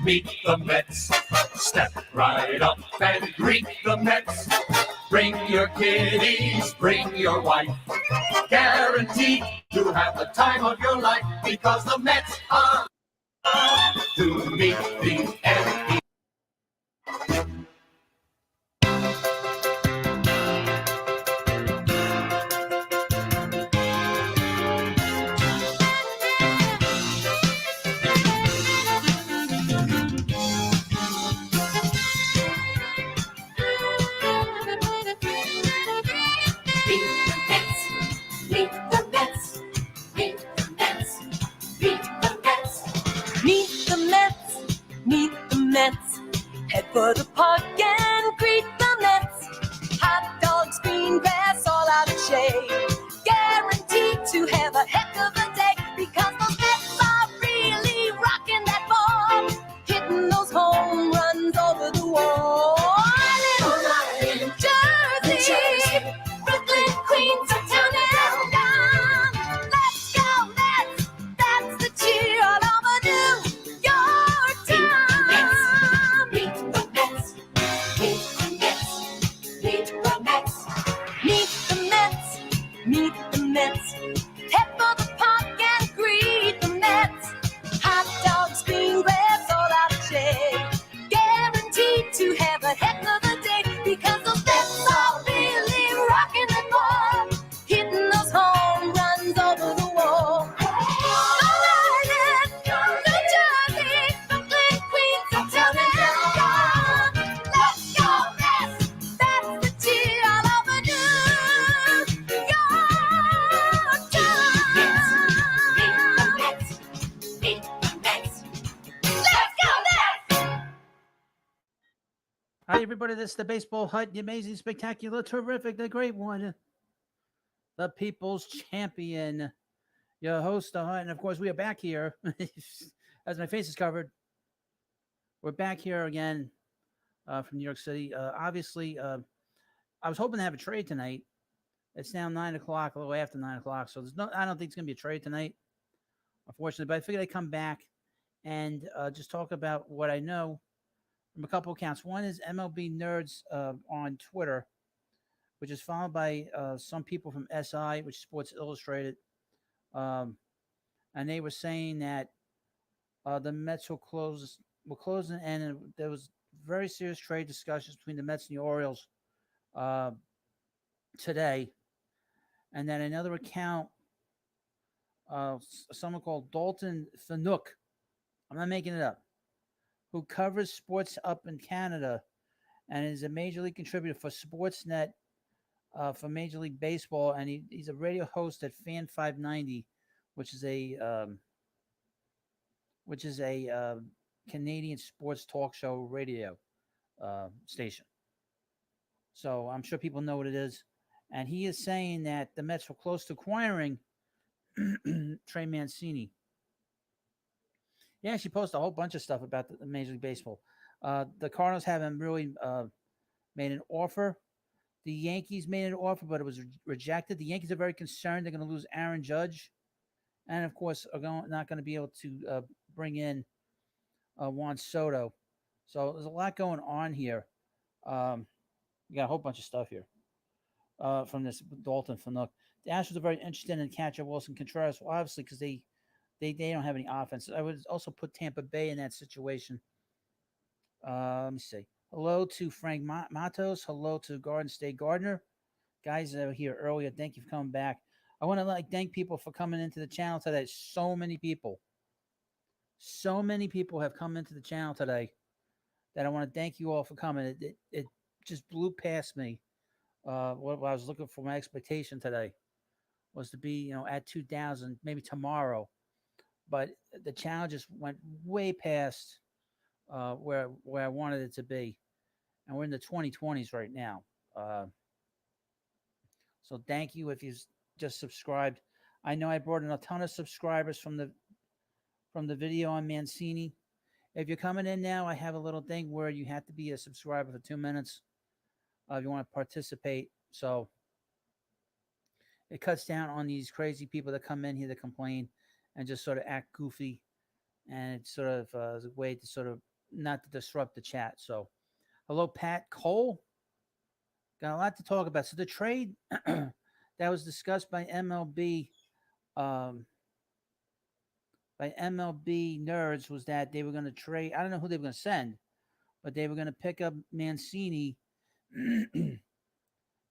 meet the Mets. Step right up and greet the Mets. Bring your kiddies, bring your wife. Guaranteed to have the time of your life because the Mets are to meet the MVP. Head for the park and greet the Mets. Hot dogs, green grass, all out of shade. Guaranteed to have a heck of a day because the Mets are really rocking that ball, hitting those home runs over the wall. Little Jersey, Brooklyn, Queens, uptown and down. Let's go Mets! That's the cheer all over New York town. Meet the Mets. Head for the park and greet the Mets. Hot dogs, green grass, all out of shade. Guaranteed to have a heck of a day because the Mets are really rocking the ball, hitting those home runs over the wall. Long Island, New Jersey, Brooklyn, Queens, uptown and down. Let's go Mets! That's the cheer all over New York. Hi, everybody. This is the Baseball Hut, the amazing, spectacular, terrific, the great one, the People's Champion, your host, the Hut. And of course, we are back here as my face is covered. We're back here again from New York City. Obviously, I was hoping to have a trade tonight. It's now 9 o'clock, a little after 9 o'clock. So I don't think it's going to be a trade tonight, unfortunately. But I figured I'd come back and just talk about what I know from a couple accounts. One is MLB Nerds on Twitter, which is followed by some people from SI, which is Sports Illustrated. And they were saying that the Mets will close and there was very serious trade discussions between the Mets and the Orioles today. And then another account, someone called Dalton Fanuc, I'm not making it up, who covers sports up in Canada and is a major league contributor for Sportsnet for Major League Baseball. And he's a radio host at Fan 590, which is a Canadian sports talk show radio station. So I'm sure people know what it is. And he is saying that the Mets were close to acquiring Trey Mancini. Yeah, she posted a whole bunch of stuff about the Major League Baseball. The Cardinals haven't really made an offer. The Yankees made an offer, but it was rejected. The Yankees are very concerned they're going to lose Aaron Judge, and of course, are not going to be able to bring in Juan Soto. So there's a lot going on here. You got a whole bunch of stuff here from this Dalton Fanuc. The Astros are very interested in catcher Wilson Contreras, well, obviously, because they don't have any offense. I would also put Tampa Bay in that situation. Let me see. Hello to Frank Matos. Hello to Garden State Gardner. Guys that were here earlier, thank you for coming back. I want to thank people for coming into the channel today. So many people have come into the channel today that I want to thank you all for coming. It just blew past me. What I was looking for, my expectation today was to be, at 2,000, maybe tomorrow. But the channel just went way past where I wanted it to be. And we're in the 2020s right now. So thank you if you just subscribed. I know I brought in a ton of subscribers from the video on Mancini. If you're coming in now, I have a little thing where you have to be a subscriber for 2 minutes if you want to participate. So it cuts down on these crazy people that come in here to complain and just sort of act goofy. And it's sort of a way to sort of not to disrupt the chat. So, hello, Pat Cole. Got a lot to talk about. So the trade that was discussed um, by MLB nerds was that they were going to trade. I don't know who they were going to send, but they were going to pick up Mancini,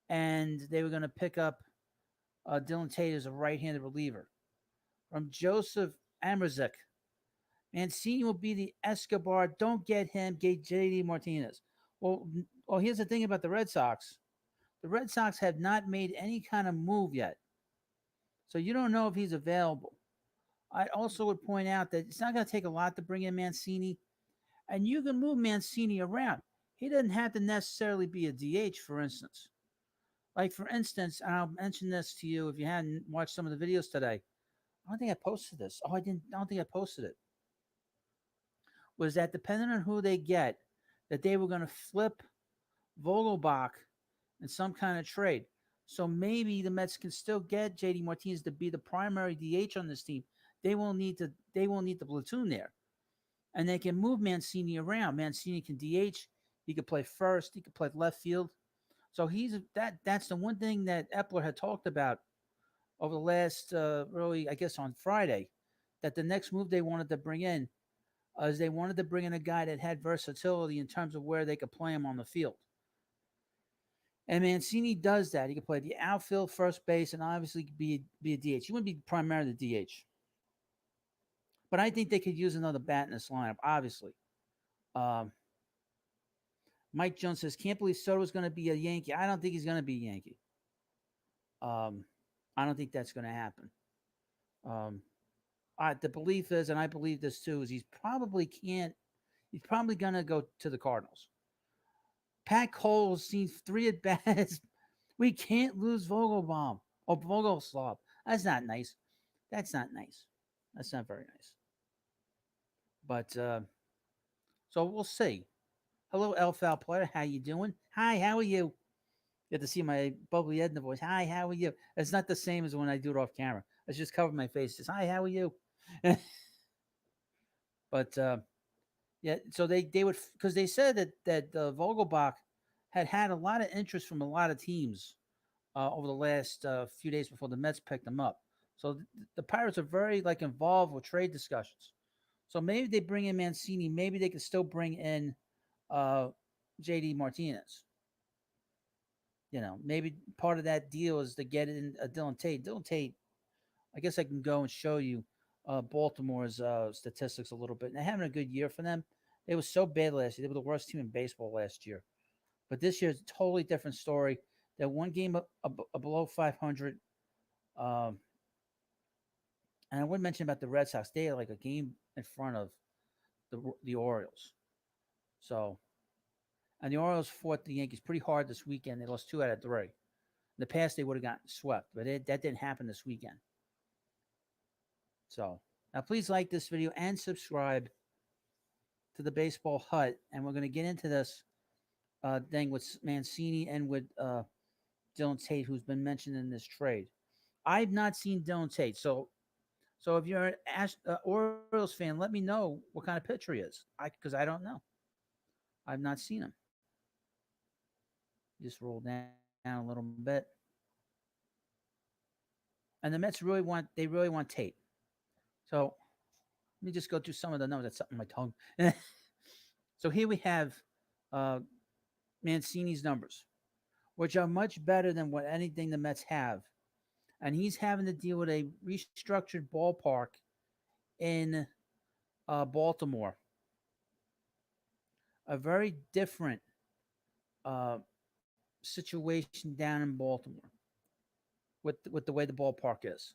and they were going to pick up Dylan Tate as a right-handed reliever. From Joseph Amrazik, Mancini will be the Escobar. Don't get him. Get JD Martinez. Well, here's the thing about the Red Sox. The Red Sox have not made any kind of move yet, so you don't know if he's available. I also would point out that it's not going to take a lot to bring in Mancini, and you can move Mancini around. He doesn't have to necessarily be a DH, for instance. Like, for instance, and I'll mention this to you if you hadn't watched some of the videos today. I don't think I posted this. Oh, I didn't. I don't think I posted it. Was that depending on who they get, that they were going to flip Vogelbach in some kind of trade. So maybe the Mets can still get JD Martinez to be the primary DH on this team. They won't need to. They won't need the platoon there, and they can move Mancini around. Mancini can DH. He could play first. He could play left field. So he's that. That's the one thing that Epler had talked about over the last, really, I guess, on Friday, that the next move they wanted to bring in is they wanted to bring in a guy that had versatility in terms of where they could play him on the field. And Mancini does that. He can play the outfield, first base, and obviously be a DH. He wouldn't be primarily the DH. But I think they could use another bat in this lineup, obviously. Mike Jones says, can't believe Soto's going to be a Yankee. I don't think he's going to be a Yankee. I don't think that's going to happen. The belief is, and I believe this too, is he's probably going to go to the Cardinals. Pat Cole's seen 3 at bats. We can't lose Vogelbaum or Vogelslav. That's not nice. That's not nice. That's not very nice. But so we'll see. Hello, Elfal Player. How you doing? Hi, how are you? You have to see my bubbly Edna voice. Hi, how are you? It's not the same as when I do it off camera. I just cover my face. Just, hi, how are you? But yeah, so they would, because they said that Vogelbach had a lot of interest from a lot of teams over the last few days before the Mets picked him up. So the Pirates are very involved with trade discussions. So maybe they bring in Mancini. Maybe they can still bring in JD Martinez. Maybe part of that deal is to get in Dylan Tate. Dylan Tate, I guess I can go and show you Baltimore's statistics a little bit. And they're having a good year for them. They were so bad last year. They were the worst team in baseball last year. But this year is a totally different story. They're one game below 500. And I would mention about the Red Sox. They are a game in front of the Orioles. So, and the Orioles fought the Yankees pretty hard this weekend. They lost 2 out of 3. In the past, they would have gotten swept, but that didn't happen this weekend. So, now please like this video and subscribe to the Baseball Hut. And we're going to get into this thing with Mancini and with Dylan Tate, who's been mentioned in this trade. I've not seen Dylan Tate. So if you're an Orioles fan, let me know what kind of pitcher he is. Because I don't know. I've not seen him. Just roll down a little bit. And the Mets really want Tate. So let me just go through some of the numbers. That's something on my tongue. So here we have Mancini's numbers, which are much better than what anything the Mets have. And he's having to deal with a restructured ballpark in Baltimore. A very different situation down in Baltimore with the way the ballpark is.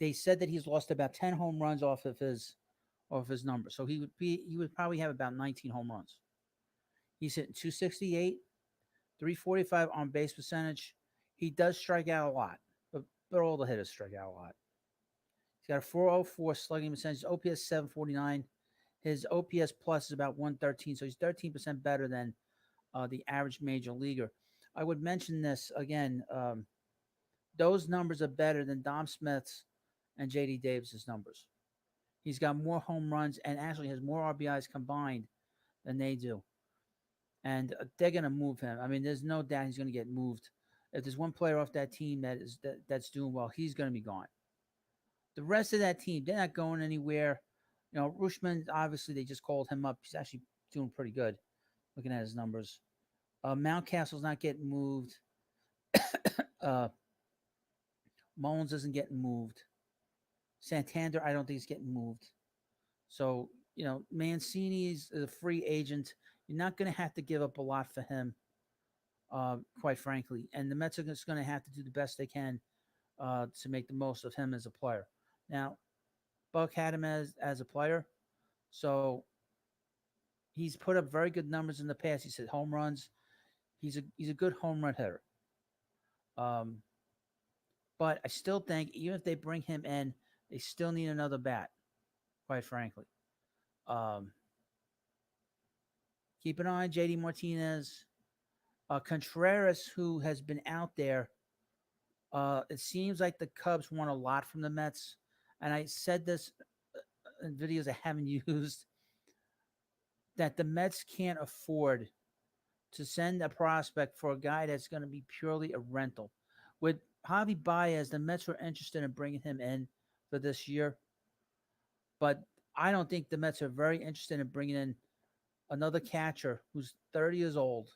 They said that he's lost about 10 home runs off of his number. So he would probably have about 19 home runs. He's hitting 268, 345 on base percentage. He does strike out a lot, but all the hitters strike out a lot. He's got a 404 slugging percentage, OPS 749. His OPS plus is about 113, so he's 13% better than the average major leaguer. I would mention this again. Those numbers are better than Dom Smith's and JD Davis's numbers. He's got more home runs and actually has more RBIs combined than they do. And they're going to move him. I mean, there's no doubt he's going to get moved. If there's one player off that team that's doing well, he's going to be gone. The rest of that team, they're not going anywhere. You know, Rushman, obviously, they just called him up. He's actually doing pretty good, looking at his numbers. Mountcastle's not getting moved. uh, Mullins isn't getting moved. Santander, I don't think he's getting moved. So, you know, Mancini is a free agent. You're not going to have to give up a lot for him, quite frankly. And the Mets are just going to have to do the best they can to make the most of him as a player. Now, Buck had him as a player, so he's put up very good numbers in the past. He said home runs. He's a good home run hitter. Um, but I still think even if they bring him in, they still need another bat. Quite frankly, um, keep an eye on JD Martinez, Contreras, who has been out there. It seems like the Cubs want a lot from the Mets, and I said this in videos I haven't used, that the Mets can't afford to send a prospect for a guy that's going to be purely a rental. With Javi Baez, the Mets were interested in bringing him in for this year, but I don't think the Mets are very interested in bringing in another catcher who's 30 years old.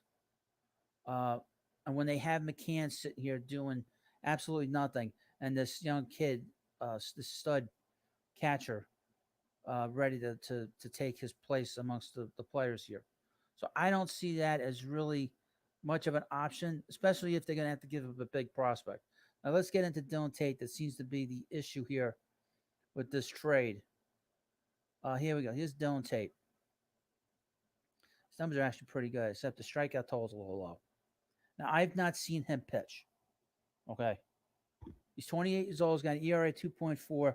Uh, and when they have McCann sitting here doing absolutely nothing, and this young kid, this stud catcher, ready to take his place amongst the players here. So I don't see that as really much of an option, especially if they're going to have to give up a big prospect. Now let's get into Dylan Tate. That seems to be the issue here with this trade. Here we go. Here's Dylan Tate. His numbers are actually pretty good, except the strikeout total is a little low. Now I've not seen him pitch. Okay, he's 28 years old. He's got an ERA 2.4,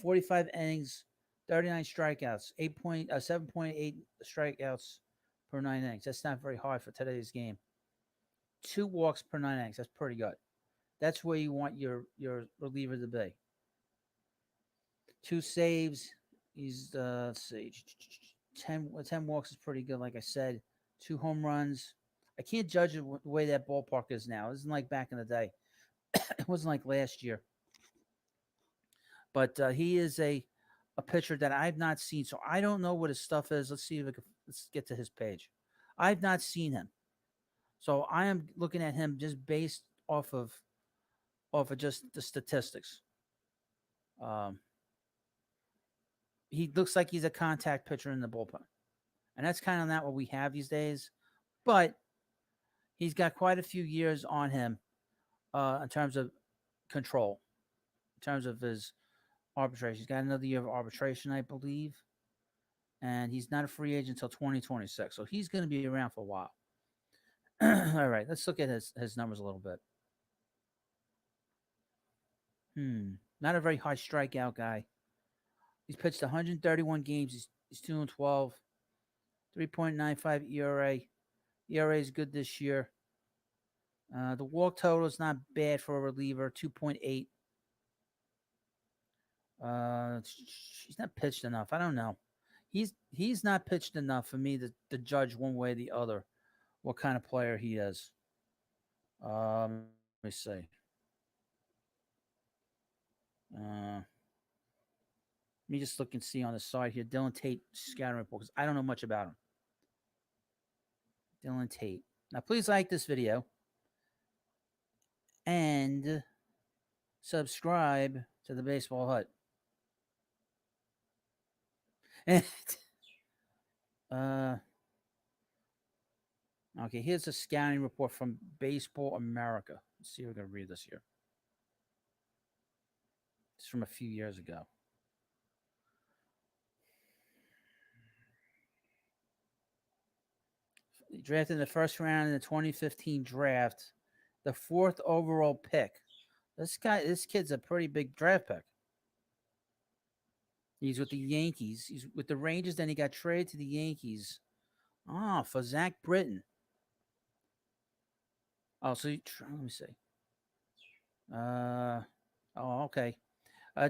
45 innings, 39 strikeouts, 7.8 strikeouts per 9 innings. That's not very hard for today's game. 2 walks per 9 innings. That's pretty good. That's where you want your reliever to be. 2 saves. He's let's see, 10 walks is pretty good. Like I said, 2 home runs. I can't judge the way that ballpark is now. It isn't like back in the day. It wasn't like last year. But he is a pitcher that I've not seen, so I don't know what his stuff is. Let's get to his page. I've not seen him, so I am looking at him just based off of just the statistics. He looks like he's a contact pitcher in the bullpen, and that's kind of not what we have these days. But he's got quite a few years on him in terms of control, in terms of his arbitration. He's got another year of arbitration, I believe. And he's not a free agent until 2026. So he's going to be around for a while. All right, let's look at his numbers a little bit. Not a very high strikeout guy. He's pitched 131 games. He's 2-12, 3.95 ERA. ERA is good this year. The walk total is not bad for a reliever, 2.8. He's not pitched enough. I don't know. He's not pitched enough for me to judge one way or the other what kind of player he is. Let me see. Let me just look and see on the side here. Dylan Tate scouting report, because I don't know much about him. Dylan Tate. Now, please like this video and subscribe to the Baseball Hut. Okay, here's a scouting report from Baseball America. Let's see if we're going to read this here. It's from a few years ago. Drafted in the first round in the 2015 draft, the 4th overall pick. This kid's a pretty big draft pick. He's with the Yankees. He's with the Rangers. Then he got traded to the Yankees. For Zach Britton. Oh, so let me see. Okay.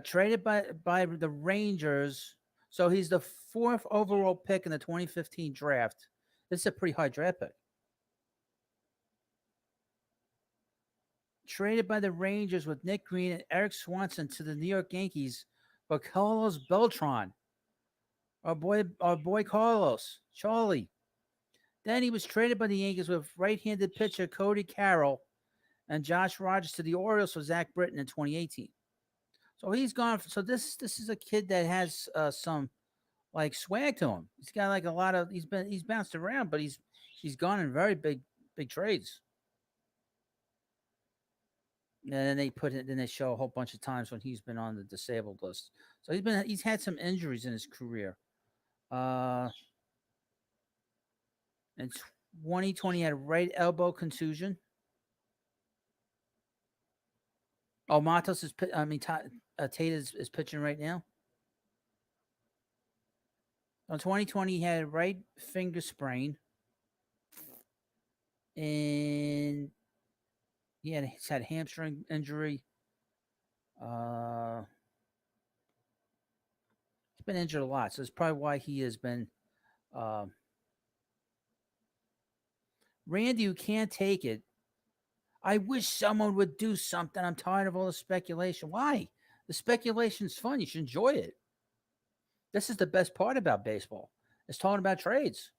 Traded by the Rangers. So he's the 4th overall pick in the 2015 draft. This is a pretty high draft pick. Traded by the Rangers with Nick Green and Eric Swanson to the New York Yankees for Carlos Beltran. Our boy Carlos, Charlie. Then he was traded by the Yankees with right-handed pitcher Cody Carroll and Josh Rogers to the Orioles for Zach Britton in 2018. So he's gone. So this is a kid that has some like swag to him. He's got like a lot of. He's bounced around, but he's gone in very big trades. And then they show a whole bunch of times when he's been on the disabled list. So he's had some injuries in his career. In 2020, he had a right elbow contusion. Oh, Matos is. Tate is pitching right now. In 2020, he had a right finger sprain, and he's had a hamstring injury. He's been injured a lot, so that's probably why he has been. Randy, who can't take it. I wish someone would do something. I'm tired of all the speculation. Why? The speculation's fun. You should enjoy it. This is the best part about baseball. It's talking about trades.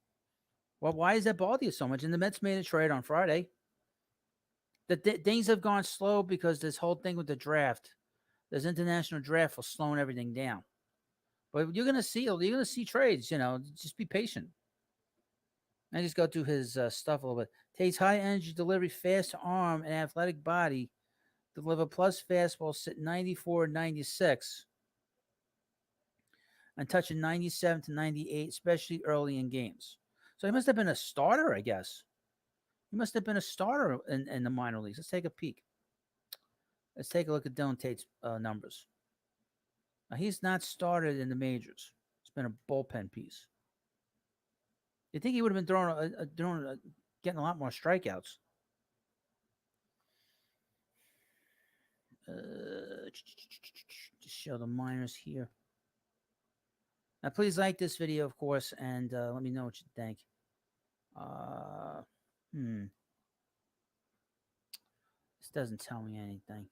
Well, why does that bother you so much? And the Mets made a trade on Friday. Things have gone slow because this whole thing with the draft, this international draft was slowing everything down. But you're gonna see trades. Just be patient. I just go through his stuff a little bit. Tate's high energy delivery, fast arm, and athletic body deliver plus fastball sit 94 96 and touching 97 to 98, especially early in games. So he must have been a starter, I guess. He must have been a starter in the minor leagues. Let's take a peek. Let's take a look at Dylan Tate's numbers. Now, he's not started in the majors. It's been a bullpen piece. You think he would have been getting a lot more strikeouts? Just show the minors here. Now, please like this video, of course, and let me know what you think. This doesn't tell me anything.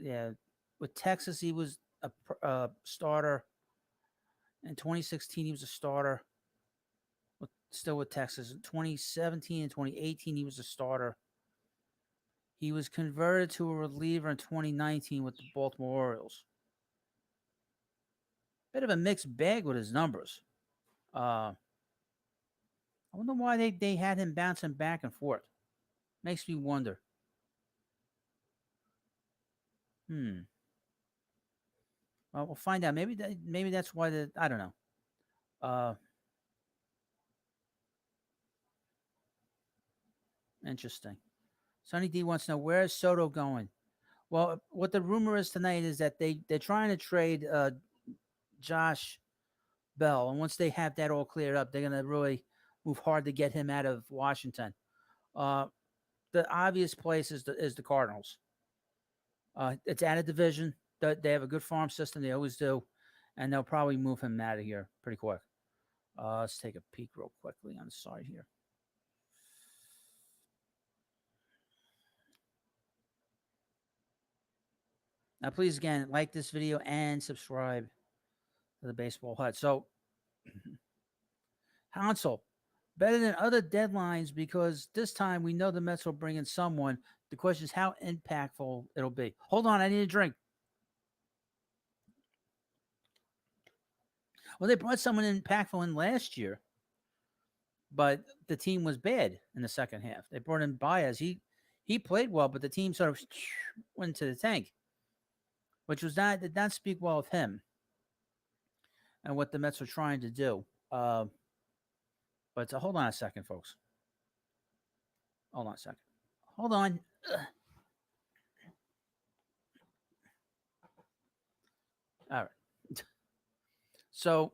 Yeah, with Texas, he was a starter. In 2016, he was a starter. Still with Texas. In 2017 and 2018, he was a starter. He was converted to a reliever in 2019 with the Baltimore Orioles. Bit of a mixed bag with his numbers. I wonder why they had him bouncing back and forth. Makes me wonder. Well, we'll find out. Maybe that's why I don't know. Interesting. Sonny D wants to know, where is Soto going? Well, what the rumor is tonight is that they're trying to trade Josh Bell, and once they have that all cleared up, they're going to really move hard to get him out of Washington. The obvious place is the Cardinals. It's out of division. They have a good farm system. They always do. And they'll probably move him out of here pretty quick. Let's take a peek real quickly on the side here. Now, please, again, like this video and subscribe to the Baseball Hut. So, Hansel, better than other deadlines because this time we know the Mets will bring in someone. The question is how impactful it'll be. Hold on, I need a drink. Well, they brought someone impactful in last year, but the team was bad in the second half. They brought in Baez. He played well, but the team sort of went to the tank, which did not speak well of him and what the Mets were trying to do. But hold on a second, folks. Hold on a second. Hold on. All right. So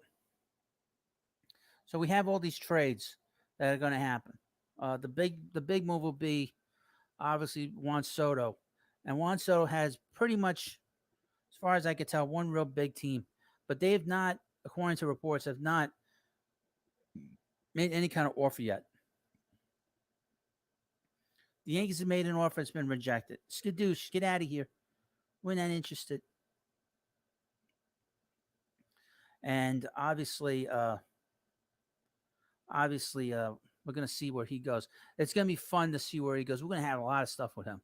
we have all these trades that are going to happen. The big move will be obviously Juan Soto, and Juan Soto has pretty much, as far as I could tell, one real big team, but they have not, according to reports, have not made any kind of offer yet. The Yankees have made an offer, it's been rejected. Skadoosh, get out of here. We're not interested. And obviously, we're gonna see where he goes. It's gonna be fun to see where he goes. We're gonna have a lot of stuff with him.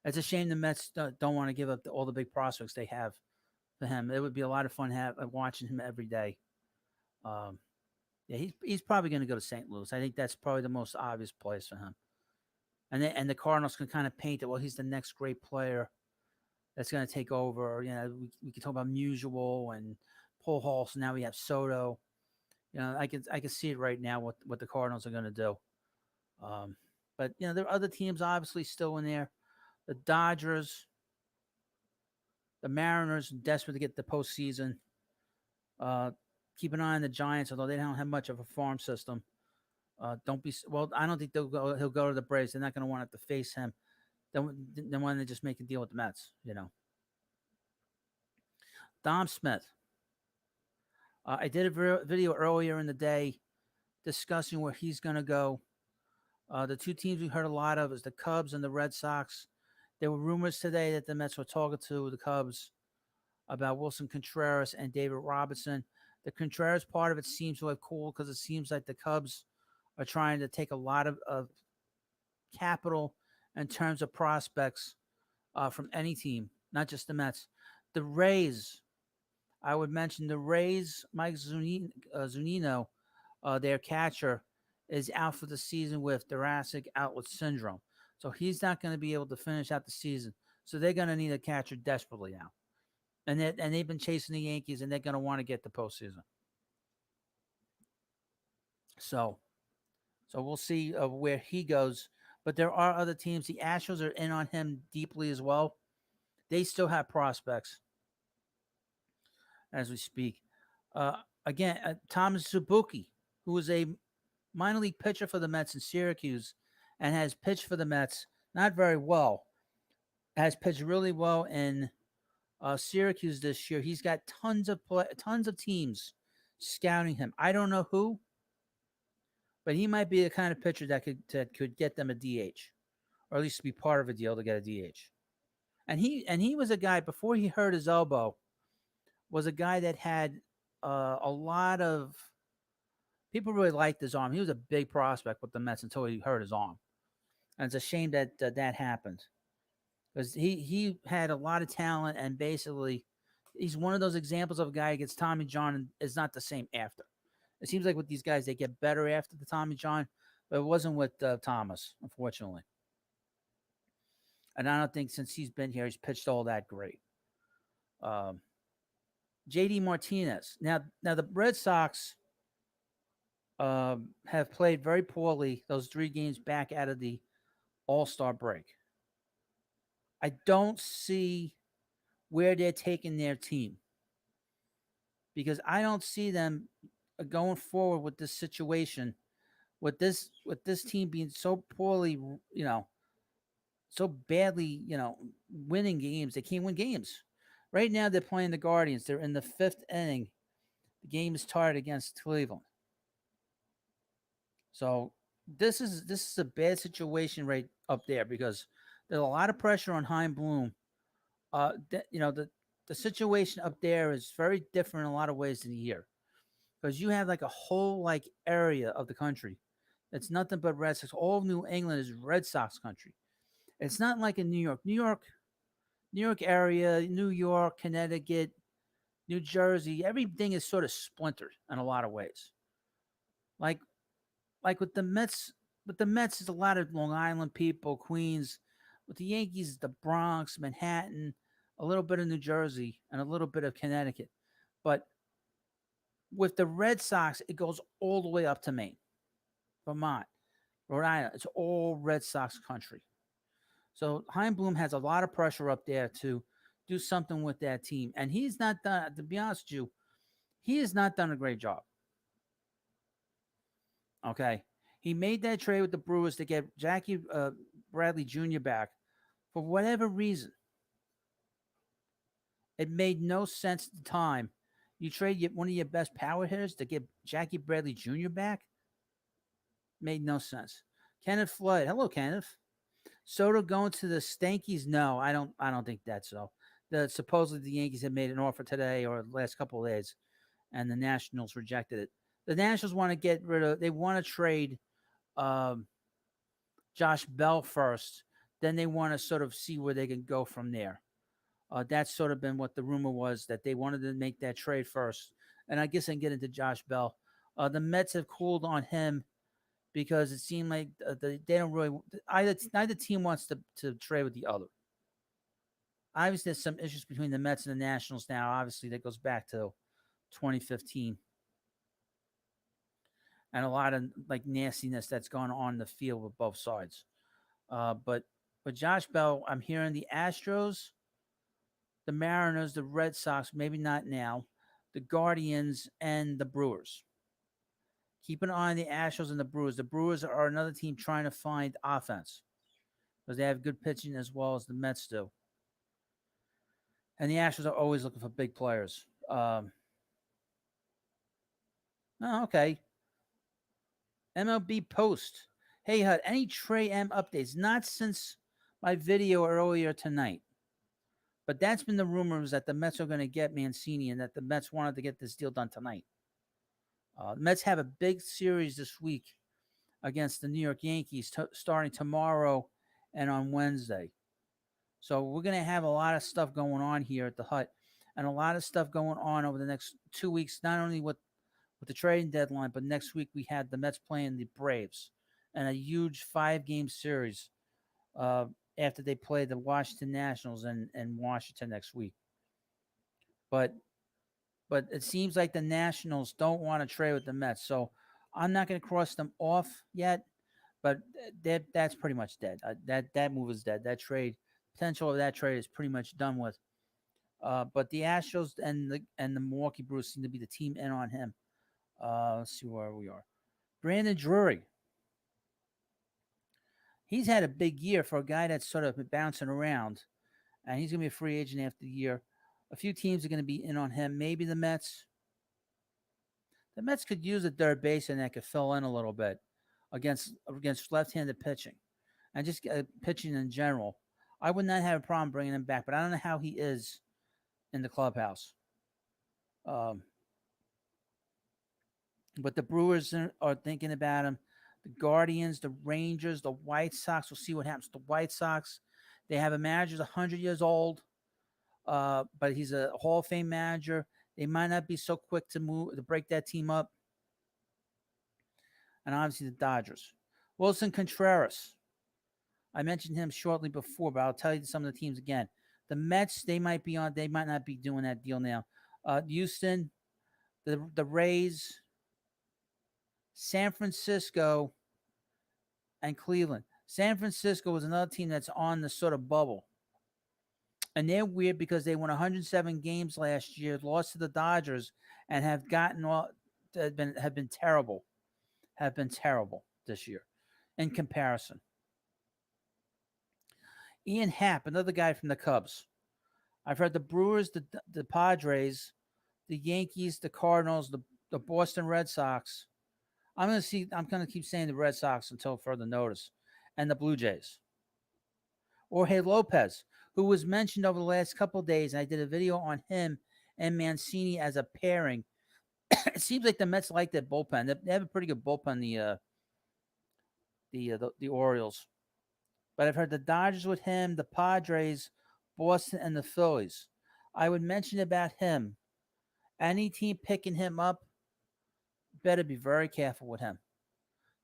It's a shame the Mets don't want to give up all the big prospects they have for him. It would be a lot of fun watching him every day. Um, yeah, he's probably going to go to St. Louis. I think that's probably the most obvious place for him. And the Cardinals can kind of paint it. Well, he's the next great player that's going to take over. You know, we can talk about Musial and Pujols. Now we have Soto. You know, I can see it right now what the Cardinals are going to do. But you know, there are other teams obviously still in there. The Dodgers, the Mariners, desperate to get the postseason. Keep an eye on the Giants, although they don't have much of a farm system. Don't be well. I don't think he'll go to the Braves. They're not going to want to face him. Then why don't they just make a deal with the Mets? You know. Dom Smith. I did a video earlier in the day discussing where he's going to go. The two teams we heard a lot of is the Cubs and the Red Sox. There were rumors today that the Mets were talking to the Cubs about Wilson Contreras and David Robertson. The Contreras part of it seems like cool because it seems like the Cubs are trying to take a lot of capital in terms of prospects from any team, not just the Mets. The Rays, I would mention the Rays, Mike Zunino, their catcher, is out for the season with thoracic outlet syndrome. So he's not going to be able to finish out the season. So they're going to need a catcher desperately now. And they've been chasing the Yankees, and they're going to want to get the postseason. So we'll see where he goes. But there are other teams. The Astros are in on him deeply as well. They still have prospects as we speak. Again, Thomas Zubuki, who is a minor league pitcher for the Mets in Syracuse and has pitched for the Mets, not very well, has pitched really well in Syracuse this year. He's got tons of teams scouting him. I don't know who, but he might be the kind of pitcher that could get them a DH, or at least be part of a deal to get a DH. And he was a guy before he hurt his elbow, was a guy that had a lot of people really liked his arm. He was a big prospect with the Mets until he hurt his arm, and it's a shame that that happened. Because he had a lot of talent, and basically, he's one of those examples of a guy who gets Tommy John and is not the same after. It seems like with these guys, they get better after the Tommy John, but it wasn't with Thomas, unfortunately. And I don't think since he's been here, he's pitched all that great. JD Martinez. Now the Red Sox have played very poorly those 3 games back out of the All-Star break. I don't see where they're taking their team because I don't see them going forward with this situation, with this team being so poorly, so badly, winning games. They can't win games. Right now, they're playing the Guardians. They're in the 5th inning. The game is tied against Cleveland. So this is a bad situation right up there because there's a lot of pressure on Chaim Bloom. The situation up there is very different in a lot of ways than here because you have like a whole area of the country that's nothing but Red Sox. All of New England is Red Sox country. It's not like in New York. New York area, New York, Connecticut, New Jersey. Everything is sort of splintered in a lot of ways. Like with the Mets. With the Mets, is a lot of Long Island people, Queens. With the Yankees, the Bronx, Manhattan, a little bit of New Jersey, and a little bit of Connecticut. But with the Red Sox, it goes all the way up to Maine, Vermont, Rhode Island. It's all Red Sox country. So Chaim Bloom has a lot of pressure up there to do something with that team. And he's not done, to be honest with you, he has not done a great job. Okay. He made that trade with the Brewers to get Jackie Bradley Jr. back. For whatever reason, it made no sense at the time. You trade one of your best power hitters to get Jackie Bradley Jr. back? Made no sense. Kenneth Flood. Hello, Kenneth. Soto going to the Stankies? No, I don't. I don't think that's so. Supposedly the Yankees have made an offer today or the last couple of days, and the Nationals rejected it. The Nationals want to get rid of. They want to trade um, Josh Bell first. Then they want to sort of see where they can go from there. That's sort of been what the rumor was, that they wanted to make that trade first. And I guess I can get into Josh Bell. The Mets have cooled on him because it seemed like they don't really neither team wants to trade with the other. Obviously, there's some issues between the Mets and the Nationals now. Obviously, that goes back to 2015, and a lot of like nastiness that's gone on in the field with both sides. But Josh Bell, I'm hearing the Astros, the Mariners, the Red Sox, maybe not now, the Guardians, and the Brewers. Keep an eye on the Astros and the Brewers. The Brewers are another team trying to find offense because they have good pitching as well as the Mets do. And the Astros are always looking for big players. Oh, okay. MLB Post. Hey, Hud, any Trey M updates? Not since my video earlier tonight. But that's been the rumors that the Mets are going to get Mancini and that the Mets wanted to get this deal done tonight. The Mets have a big series this week against the New York Yankees starting tomorrow and on Wednesday. So we're going to have a lot of stuff going on here at the Hut and a lot of stuff going on over the next 2 weeks, not only with the trading deadline, but next week we had the Mets playing the Braves and a huge 5-game series after they play the Washington Nationals in Washington next week. But it seems like the Nationals don't want to trade with the Mets. So I'm not going to cross them off yet, but that's pretty much dead. That move is dead. That trade, potential of that trade is pretty much done with. But the Astros and the Milwaukee Brewers seem to be the team in on him. Let's see where we are. Brandon Drury. He's had a big year for a guy that's sort of been bouncing around, and he's going to be a free agent after the year. A few teams are going to be in on him. Maybe the Mets. The Mets could use a third baseman that could fill in a little bit against left-handed pitching and just pitching in general. I would not have a problem bringing him back, but I don't know how he is in the clubhouse. But the Brewers are thinking about him. The Guardians, the Rangers, the White Sox. We'll see what happens to the White Sox. They have a manager who's 100 years old. But he's a Hall of Fame manager. They might not be so quick to break that team up. And obviously the Dodgers. Wilson Contreras. I mentioned him shortly before, but I'll tell you some of the teams again. The Mets, they might not be doing that deal now. Houston, the Rays, San Francisco, and Cleveland. San Francisco was another team that's on the sort of bubble. And they're weird because they won 107 games last year, lost to the Dodgers, and have been terrible. Have been terrible this year in comparison. Ian Happ, another guy from the Cubs. I've heard the Brewers, the Padres, the Yankees, the Cardinals, the Boston Red Sox. I'm going to keep saying the Red Sox until further notice, and the Blue Jays. Jorge Lopez, who was mentioned over the last couple of days, and I did a video on him and Mancini as a pairing. It seems like the Mets like that bullpen. They have a pretty good bullpen, the Orioles. But I've heard the Dodgers with him, the Padres, Boston, and the Phillies. I would mention about him. Any team picking him up better be very careful with him.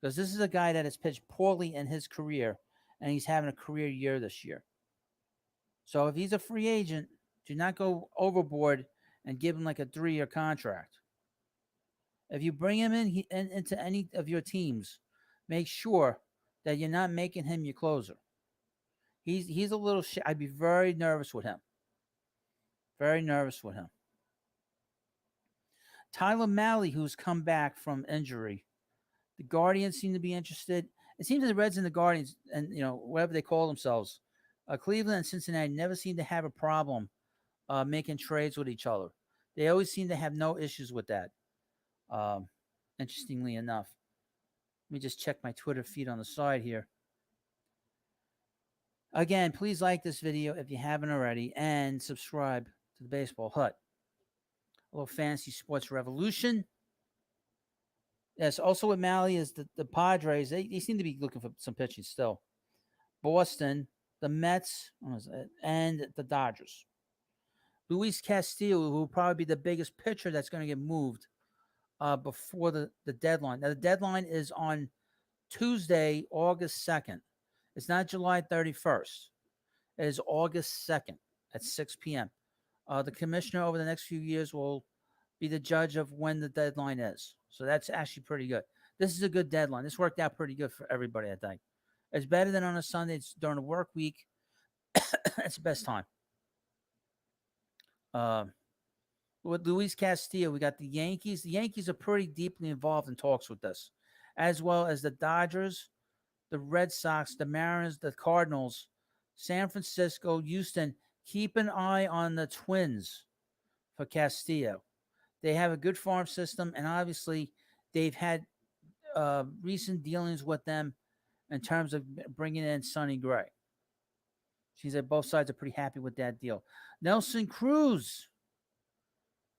Because this is a guy that has pitched poorly in his career, and he's having a career year this year. So if he's a free agent, do not go overboard and give him like a 3-year contract. If you bring him into any of your teams, make sure that you're not making him your closer. He's a little shit. I'd be very nervous with him. Very nervous with him. Tyler Mahle, who's come back from injury. The Guardians seem to be interested. It seems that the Reds and the Guardians, and whatever they call themselves, Cleveland and Cincinnati never seem to have a problem making trades with each other. They always seem to have no issues with that. Um, Interestingly enough, let me just check my Twitter feed on the side here. Again, please like this video if you haven't already and subscribe to the Baseball Hut. A little fantasy sports revolution. Yes, also with Malley is the Padres. They seem to be looking for some pitching still. Boston, the Mets, and the Dodgers. Luis Castillo, who will probably be the biggest pitcher that's going to get moved before the deadline. Now, the deadline is on Tuesday, August 2nd. It's not July 31st. It is August 2nd at 6 p.m. The commissioner over the next few years will be the judge of when the deadline is. So that's actually pretty good. This is a good deadline. This worked out pretty good for everybody, I think. It's better than on a Sunday. It's during a work week. It's the best time. With Luis Castillo, we got the Yankees. The Yankees are pretty deeply involved in talks with this, as well as the Dodgers, the Red Sox, the Mariners, the Cardinals, San Francisco, Houston. Keep an eye on the Twins for Castillo. They have a good farm system, and obviously they've had recent dealings with them in terms of bringing in Sonny Gray. She said both sides are pretty happy with that deal. Nelson Cruz,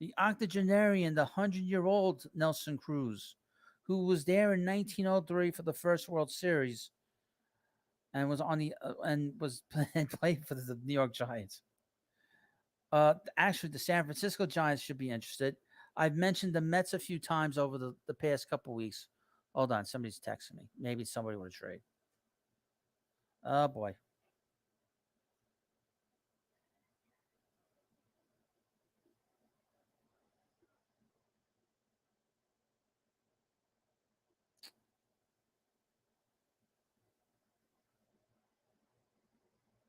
the octogenarian, the 100-year-old Nelson Cruz, who was there in 1903 for the first World Series, and was on the and was playing for the New York Giants. Actually, the San Francisco Giants should be interested. I've mentioned the Mets a few times over the past couple weeks. Hold on, somebody's texting me. Maybe somebody with a trade. Oh boy.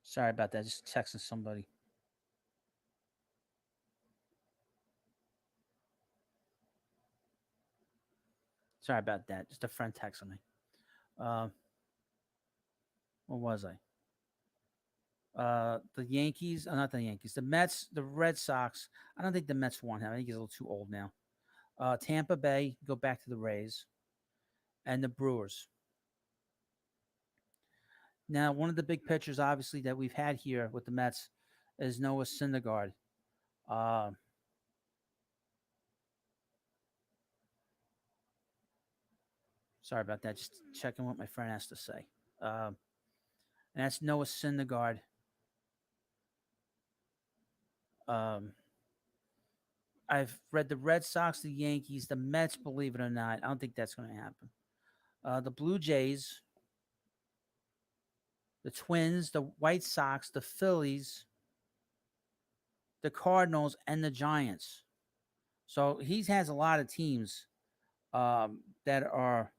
Sorry about that. Just texting somebody. Sorry about that. Just a friend texting me. What was I? The Yankees. Not the Yankees. The Mets. The Red Sox. I don't think the Mets want him. I think he's a little too old now. Tampa Bay. Go back to the Rays. And the Brewers. Now, one of the big pitchers, obviously, that we've had here with the Mets is Noah Syndergaard. Sorry about that. Just checking what my friend has to say. And that's Noah Syndergaard. I've read the Red Sox, the Yankees, the Mets, believe it or not. I don't think that's going to happen. The Blue Jays, the Twins, the White Sox, the Phillies, the Cardinals, and the Giants. So he has a lot of teams that are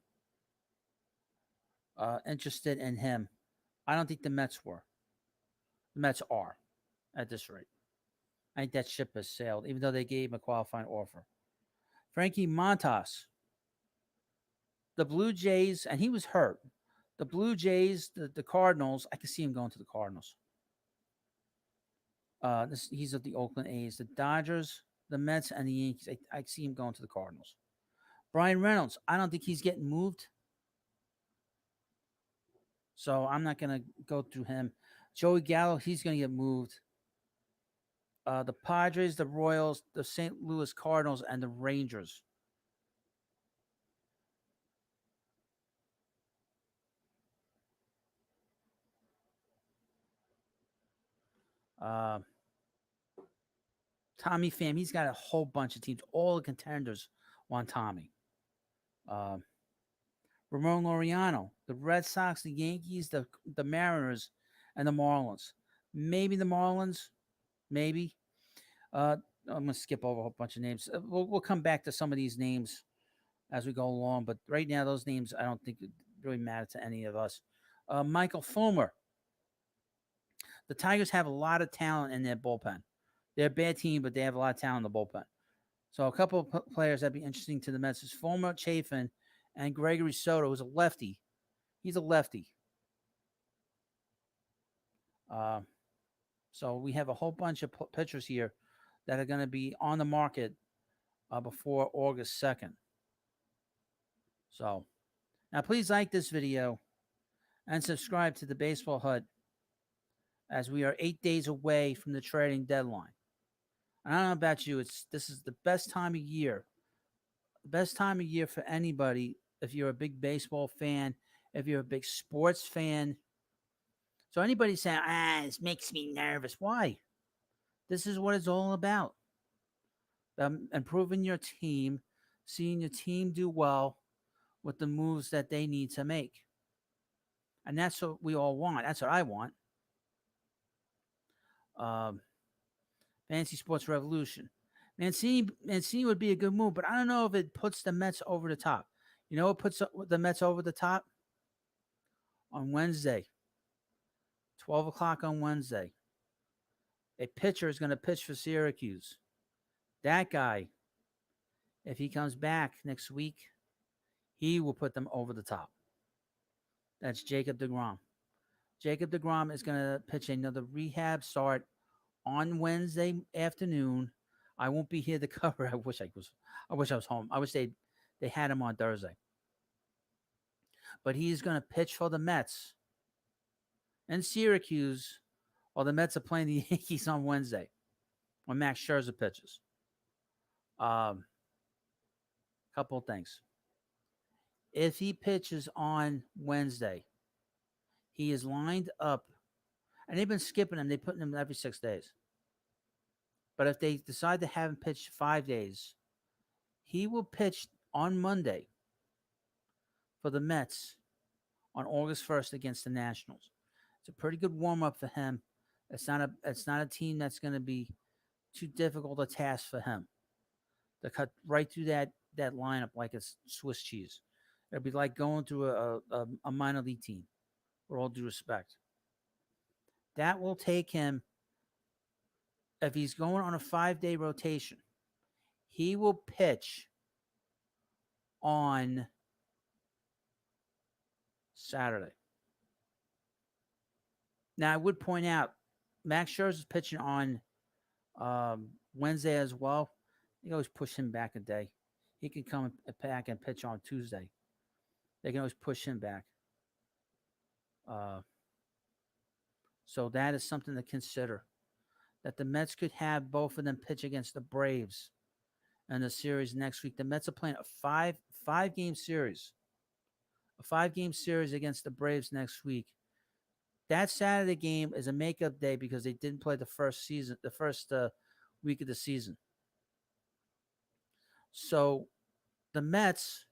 interested in him. I don't think the Mets were. The Mets are at this rate. I think that ship has sailed, even though they gave him a qualifying offer. Frankie Montas, the Blue Jays, and he was hurt. The Blue Jays, the Cardinals, I can see him going to the Cardinals. He's at the Oakland A's. The Dodgers, the Mets, and the Yankees, I see him going to the Cardinals. Brian Reynolds, I don't think he's getting moved. So I'm not going to go through him. Joey Gallo, he's going to get moved. The Padres, the Royals, the St. Louis Cardinals, and the Rangers. Tommy Pham, he's got a whole bunch of teams. All the contenders want Tommy. Ramon Laureano, the Red Sox, the Yankees, the Mariners, and the Marlins. Maybe the Marlins. Maybe. I'm going to skip over a whole bunch of names. We'll come back to some of these names as we go along. But right now, those names, I don't think really matter to any of us. Michael Fulmer. The Tigers have a lot of talent in their bullpen. They're a bad team, but they have a lot of talent in the bullpen. So a couple of players that'd be interesting to the Mets is Fulmer, Chafin, and Gregory Soto, who's a lefty. He's a lefty. So we have a whole bunch of pitchers here that are going to be on the market before August 2nd. So now please like this video and subscribe to the Baseball Hut as we are 8 days away from the trading deadline. And I don't know about you, this is the best time of year. The best time of year for anybody if you're a big baseball fan, if you're a big sports fan. So anybody saying, this makes me nervous. Why? This is what it's all about. Improving your team, seeing your team do well with the moves that they need to make. And that's what we all want. That's what I want. Fantasy Sports Revolution. Mancini would be a good move, but I don't know if it puts the Mets over the top. You know what puts the Mets over the top? On Wednesday, 12 o'clock on Wednesday, a pitcher is going to pitch for Syracuse. That guy, if he comes back next week, he will put them over the top. That's Jacob deGrom. Jacob deGrom is going to pitch another rehab start on Wednesday afternoon. I won't be here to cover. I wish I was home. I wish they had him on Thursday. But he's going to pitch for the Mets and Syracuse, while the Mets are playing the Yankees on Wednesday when Max Scherzer pitches. Couple of things. If he pitches on Wednesday, he is lined up, and they've been skipping him. They're putting him every 6 days. But if they decide to have him pitch 5 days, he will pitch on Monday for the Mets on August 1st against the Nationals. It's a pretty good warm-up for him. It's not a team that's going to be too difficult a task for him to cut right through that lineup like it's Swiss cheese. It'll be like going through a minor league team, with all due respect. That will take him, if he's going on a 5-day rotation, he will pitch on Saturday. Now, I would point out, Max Scherzer is pitching on Wednesday as well. They always push him back a day. He can come back and pitch on Tuesday. They can always push him back. So that is something to consider. That the Mets could have both of them pitch against the Braves in the series next week. The Mets are playing a five-game series. A 5-game series against the Braves next week. That Saturday game is a makeup day because they didn't play the first week of the season. So the Mets,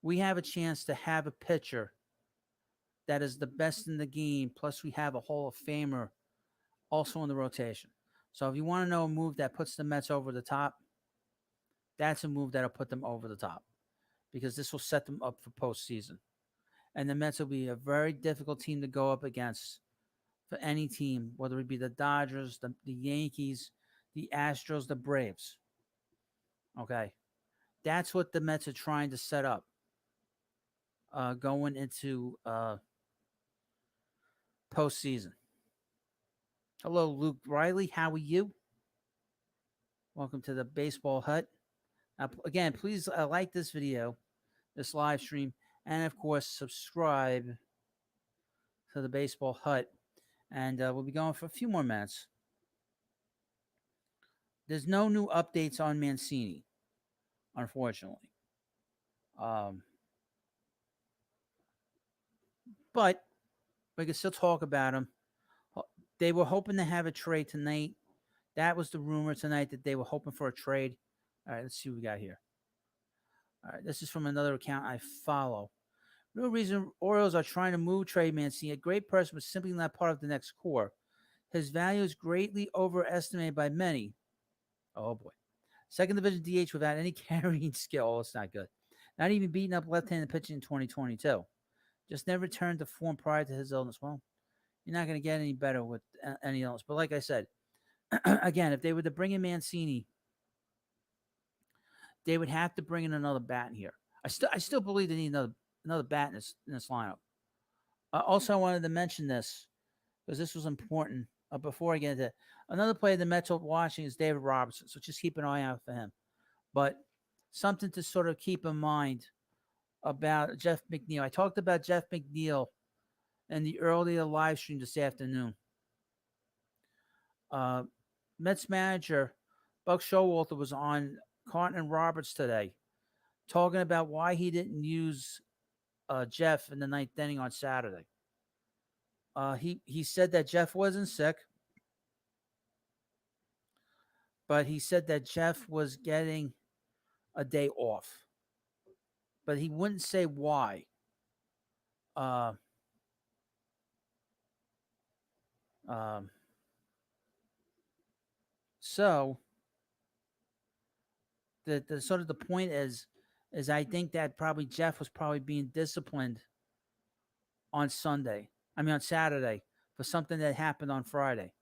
we have a chance to have a pitcher that is the best in the game. Plus, we have a Hall of Famer also in the rotation. So if you want to know a move that puts the Mets over the top, that's a move that'll put them over the top because this will set them up for postseason. And the Mets will be a very difficult team to go up against for any team, whether it be the Dodgers, the Yankees, the Astros, the Braves. Okay. That's what the Mets are trying to set up going into postseason. Hello, Luke Riley. How are you? Welcome to the Baseball Hut. Again, please like this video, this live stream, and of course, subscribe to the Baseball Hut. And we'll be going for a few more minutes. There's no new updates on Mancini, unfortunately. But we can still talk about him. They were hoping to have a trade tonight. That was the rumor tonight, that they were hoping for a trade. All right, let's see what we got here. All right, this is from another account I follow. Real reason Orioles are trying to move Trey Mancini, a great person, but simply not part of the next core. His value is greatly overestimated by many. Oh, boy. Second division DH without any carrying skill. Oh, it's not good. Not even beating up left-handed pitching in 2022. Just never returned to form prior to his illness. Well, you're not going to get any better with any illness. But like I said, again, if they were to bring in Mancini, they would have to bring in another bat in here. I still believe they need another bat in this lineup. Also, I wanted to mention this because this was important. Before I get into it, Another player the Mets are watching is David Robertson, so just keep an eye out for him. But something to sort of keep in mind about Jeff McNeil. I talked about Jeff McNeil in the earlier live stream this afternoon. Uh, Mets manager Buck Showalter was on Carton and Roberts today, talking about why he didn't use Jeff in the ninth inning on Saturday. He said that Jeff wasn't sick, but he said that Jeff was getting a day off, but he wouldn't say why. Uh, um, so the sort of the point is I think that probably Jeff was probably being disciplined on Saturday for something that happened on Friday.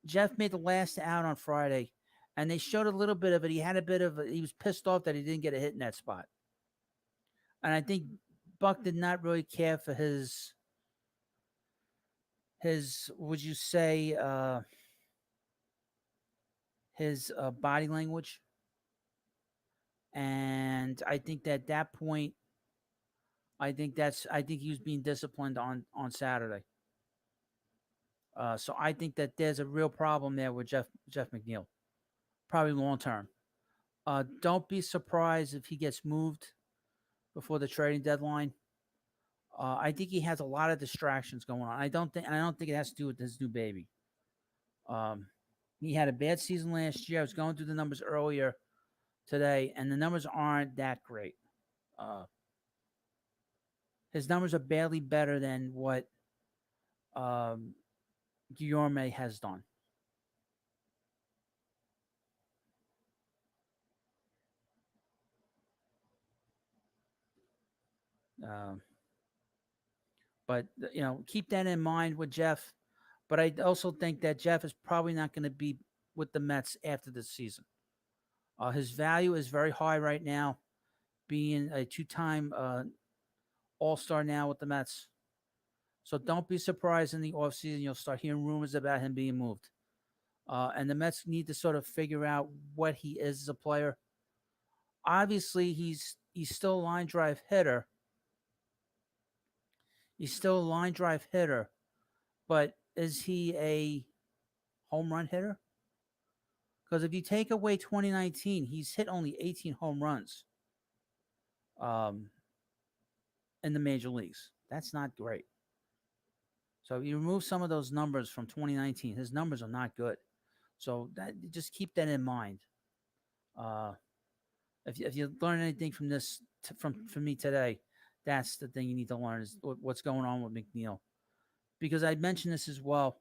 Jeff made the last out on Friday, and they showed a little bit of it. He was pissed off that he didn't get a hit in that spot. And I think Buck did not really care for his would you say, his body language. And I think that at that point, I think he was being disciplined on Saturday. So I think that there's a real problem there with Jeff McNeil, probably long term. Don't be surprised if he gets moved before the trading deadline. I think he has a lot of distractions going on. I don't think it has to do with his new baby. He had a bad season last year. I was going through the numbers earlier today, and the numbers aren't that great. His numbers are barely better than what Guillorme has done. But keep that in mind with Jeff. But I also think that Jeff is probably not going to be with the Mets after this season. His value is very high right now, being a two-time All-Star now with the Mets. So don't be surprised in the offseason you'll start hearing rumors about him being moved. And the Mets need to sort of figure out what he is as a player. Obviously, he's still a line drive hitter. But is he a home run hitter? Because if you take away 2019, he's hit only 18 home runs in the major leagues. That's not great. So if you remove some of those numbers from 2019, his numbers are not good. So just keep that in mind. If you learn anything from this from me today, that's the thing you need to learn is what's going on with McNeil. Because I mentioned this as well.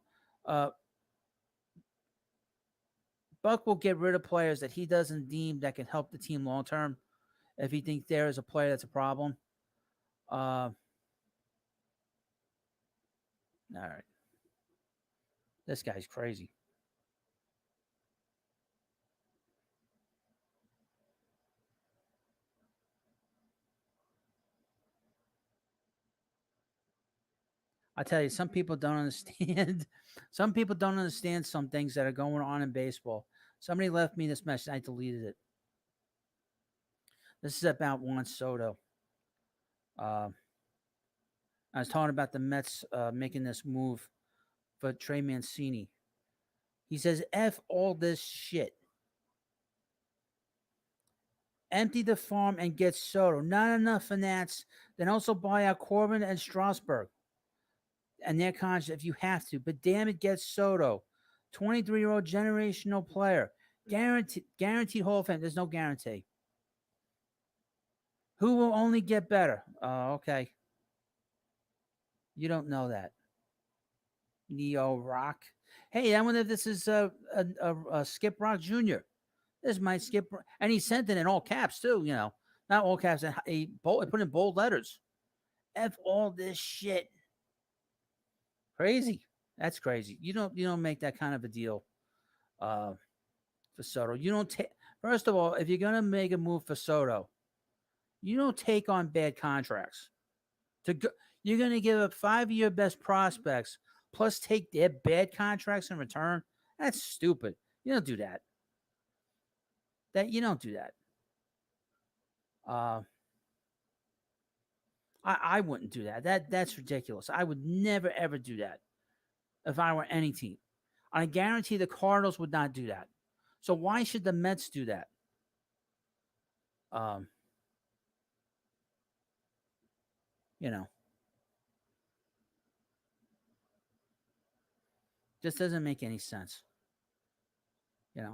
Buck will get rid of players that he doesn't deem that can help the team long term. If he thinks there is a player that's a problem. All right. This guy's crazy. I tell you, some people don't understand. Some people don't understand some things that are going on in baseball. Somebody left me this message. I deleted it. This is about Juan Soto. I was talking about the Mets making this move for Trey Mancini. He says, F all this shit. Empty the farm and get Soto. Not enough finance. Then also buy out Corbin and Strasburg. And their contract if you have to. But damn it, get Soto. 23-year-old generational player. Guaranteed Hall of Fame. There's no guarantee. Who will only get better? Okay. You don't know that. Neo Rock. Hey, I wonder if this is a Skip Rock Jr. This might Skip. And he sent it in all caps, too, Not all caps. He put in bold letters. F all this shit. Crazy. That's crazy. You don't make that kind of a deal for Soto. You don't take. First of all, if you're gonna make a move for Soto, you don't take on bad contracts. You're gonna give up 5 of your best prospects plus take their bad contracts in return. That's stupid. You don't do that. You don't do that. Uh, I wouldn't do that. That's ridiculous. I would never ever do that if I were any team. I guarantee the Cardinals would not do that. So why should the Mets do that? Um, you know, just doesn't make any sense.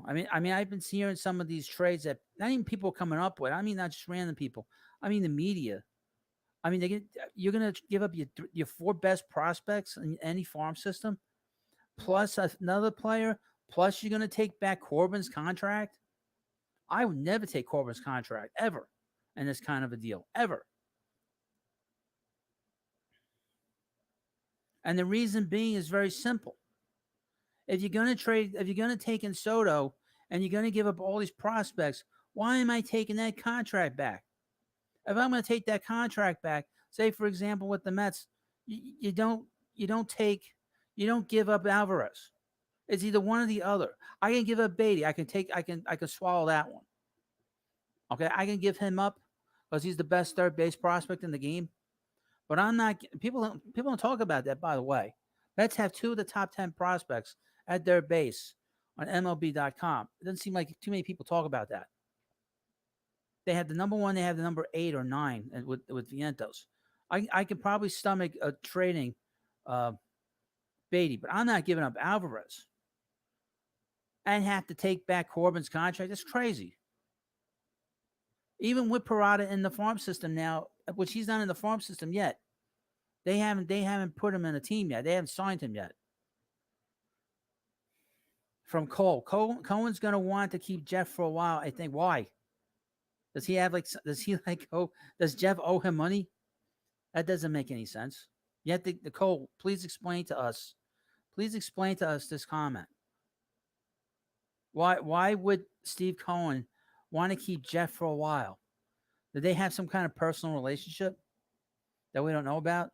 I've been hearing some of these trades that not even people coming up with. I mean, not just random people. I mean, the media. I mean, you're gonna give up your four best prospects in any farm system, plus another player, plus you're gonna take back Corbin's contract. I would never take Corbin's contract ever, in this kind of a deal ever. And the reason being is very simple. If you're gonna take in Soto and you're gonna give up all these prospects, why am I taking that contract back? If I'm going to take that contract back, say for example with the Mets, you don't give up Alvarez. It's either one or the other. I can give up Beatty. I can swallow that one. Okay, I can give him up because he's the best third base prospect in the game. But I'm not. People don't talk about that. By the way, Mets have two of the top 10 prospects at their base on MLB.com. It doesn't seem like too many people talk about that. They have the number one. They have the number 8 or 9 with Vientos. I could probably stomach trading Beatty, but I'm not giving up Alvarez and have to take back Corbin's contract. That's crazy. Even with Parada in the farm system now, which he's not in the farm system yet, they haven't put him in a team yet. They haven't signed him yet. From Cohen's going to want to keep Jeff for a while. I think. Why? Does does Jeff owe him money? That doesn't make any sense. Yet, Cole, please explain to us this comment. Why would Steve Cohen want to keep Jeff for a while? Did they have some kind of personal relationship that we don't know about?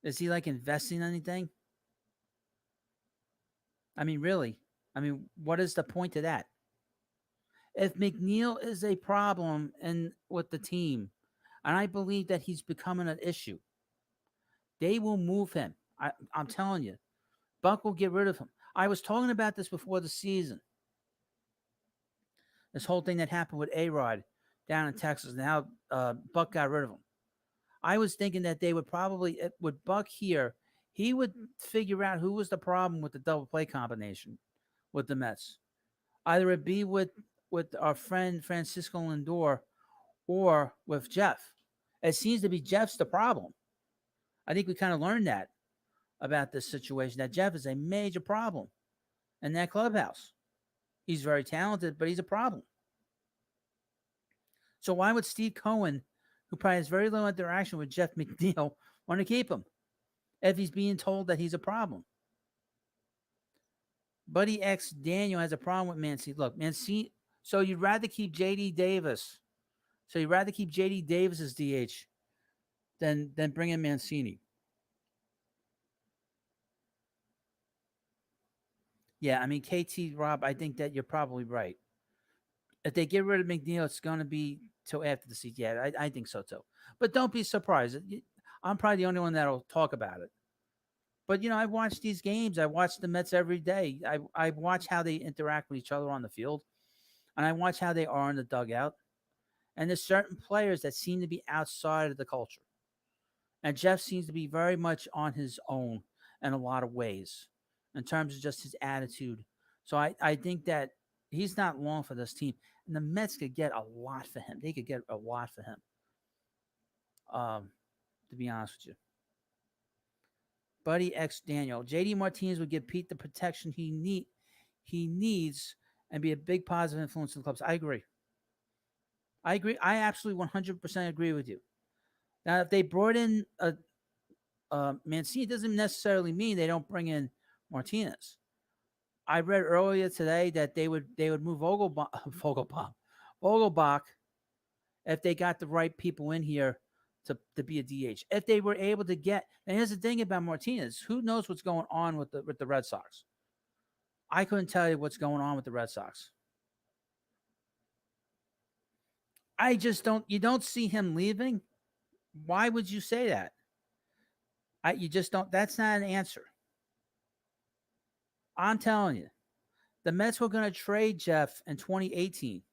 Is he investing in anything? I mean, really? I mean, what is the point of that? If McNeil is a problem with the team, and I believe that he's becoming an issue, they will move him. I'm telling you, Buck will get rid of him. I was talking about this before the season. This whole thing that happened with A-Rod down in Texas, now Buck got rid of him. I was thinking that they would probably, with Buck here, he would figure out who was the problem with the double play combination with the Mets. Either it be with our friend Francisco Lindor or with Jeff. It seems to be Jeff's the problem. I think we kind of learned that about this situation, that Jeff is a major problem in that clubhouse. He's very talented, but he's a problem. So why would Steve Cohen, who probably has very little interaction with Jeff McNeil, want to keep him if he's being told that he's a problem? Buddy X Daniel has a problem with Mancini. Look, Mancini. So you'd rather keep JD Davis. So you'd rather keep JD Davis as DH than bring in Mancini. Yeah, I mean, KT Rob, I think that you're probably right. If they get rid of McNeil, it's going to be till after the season. Yeah, I think so too. But don't be surprised. I'm probably the only one that'll talk about it. But, I watch these games. I watch the Mets every day. I watch how they interact with each other on the field. And I watch how they are in the dugout. And there's certain players that seem to be outside of the culture. And Jeff seems to be very much on his own in a lot of ways in terms of just his attitude. So I think that he's not long for this team. And the Mets could get a lot for him. They could get a lot for him, to be honest with you. Buddy X Daniel. JD Martinez would give Pete the protection he needs and be a big positive influence in the clubs. I agree. I absolutely 100% agree with you. Now, if they brought in Mancini, it doesn't necessarily mean they don't bring in Martinez. I read earlier today that they would move Vogelbach if they got the right people in here to be a DH. If they were able to get, and here's the thing about Martinez, who knows what's going on with the Red Sox? I couldn't tell you what's going on with the Red Sox. I just don't. You don't see him leaving. Why would you say that? You just don't. That's not an answer. I'm telling you, the Mets were going to trade Jeff in 2018.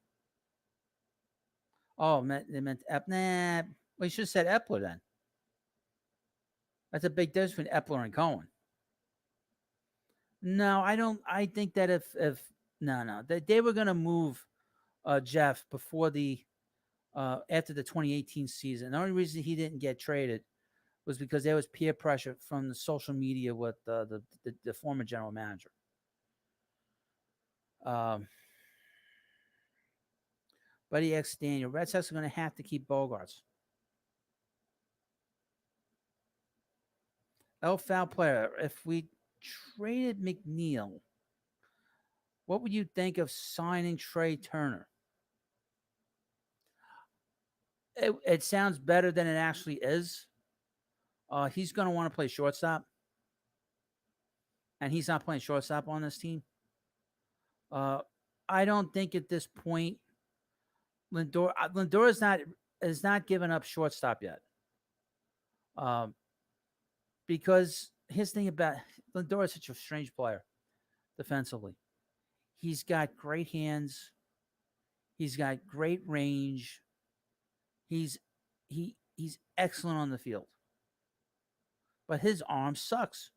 Oh, they meant nah. We should have said Epler then. That's a big difference between Epler and Cohen. No, I don't. I think that if no, they were going to move Jeff before the after the 2018 season. The only reason he didn't get traded was because there was peer pressure from the social media with the former general manager. Buddy X Daniel, Red Sox are going to have to keep Bogarts. Foul player, if we traded McNeil, what would you think of signing Trey Turner? It sounds better than it actually is. He's going to want to play shortstop, and he's not playing shortstop on this team. I don't think at this point Lindor is not giving up shortstop yet. Because his thing about Lindor is such a strange player defensively. He's got great hands. He's got great range. He's excellent on the field. But his arm sucks.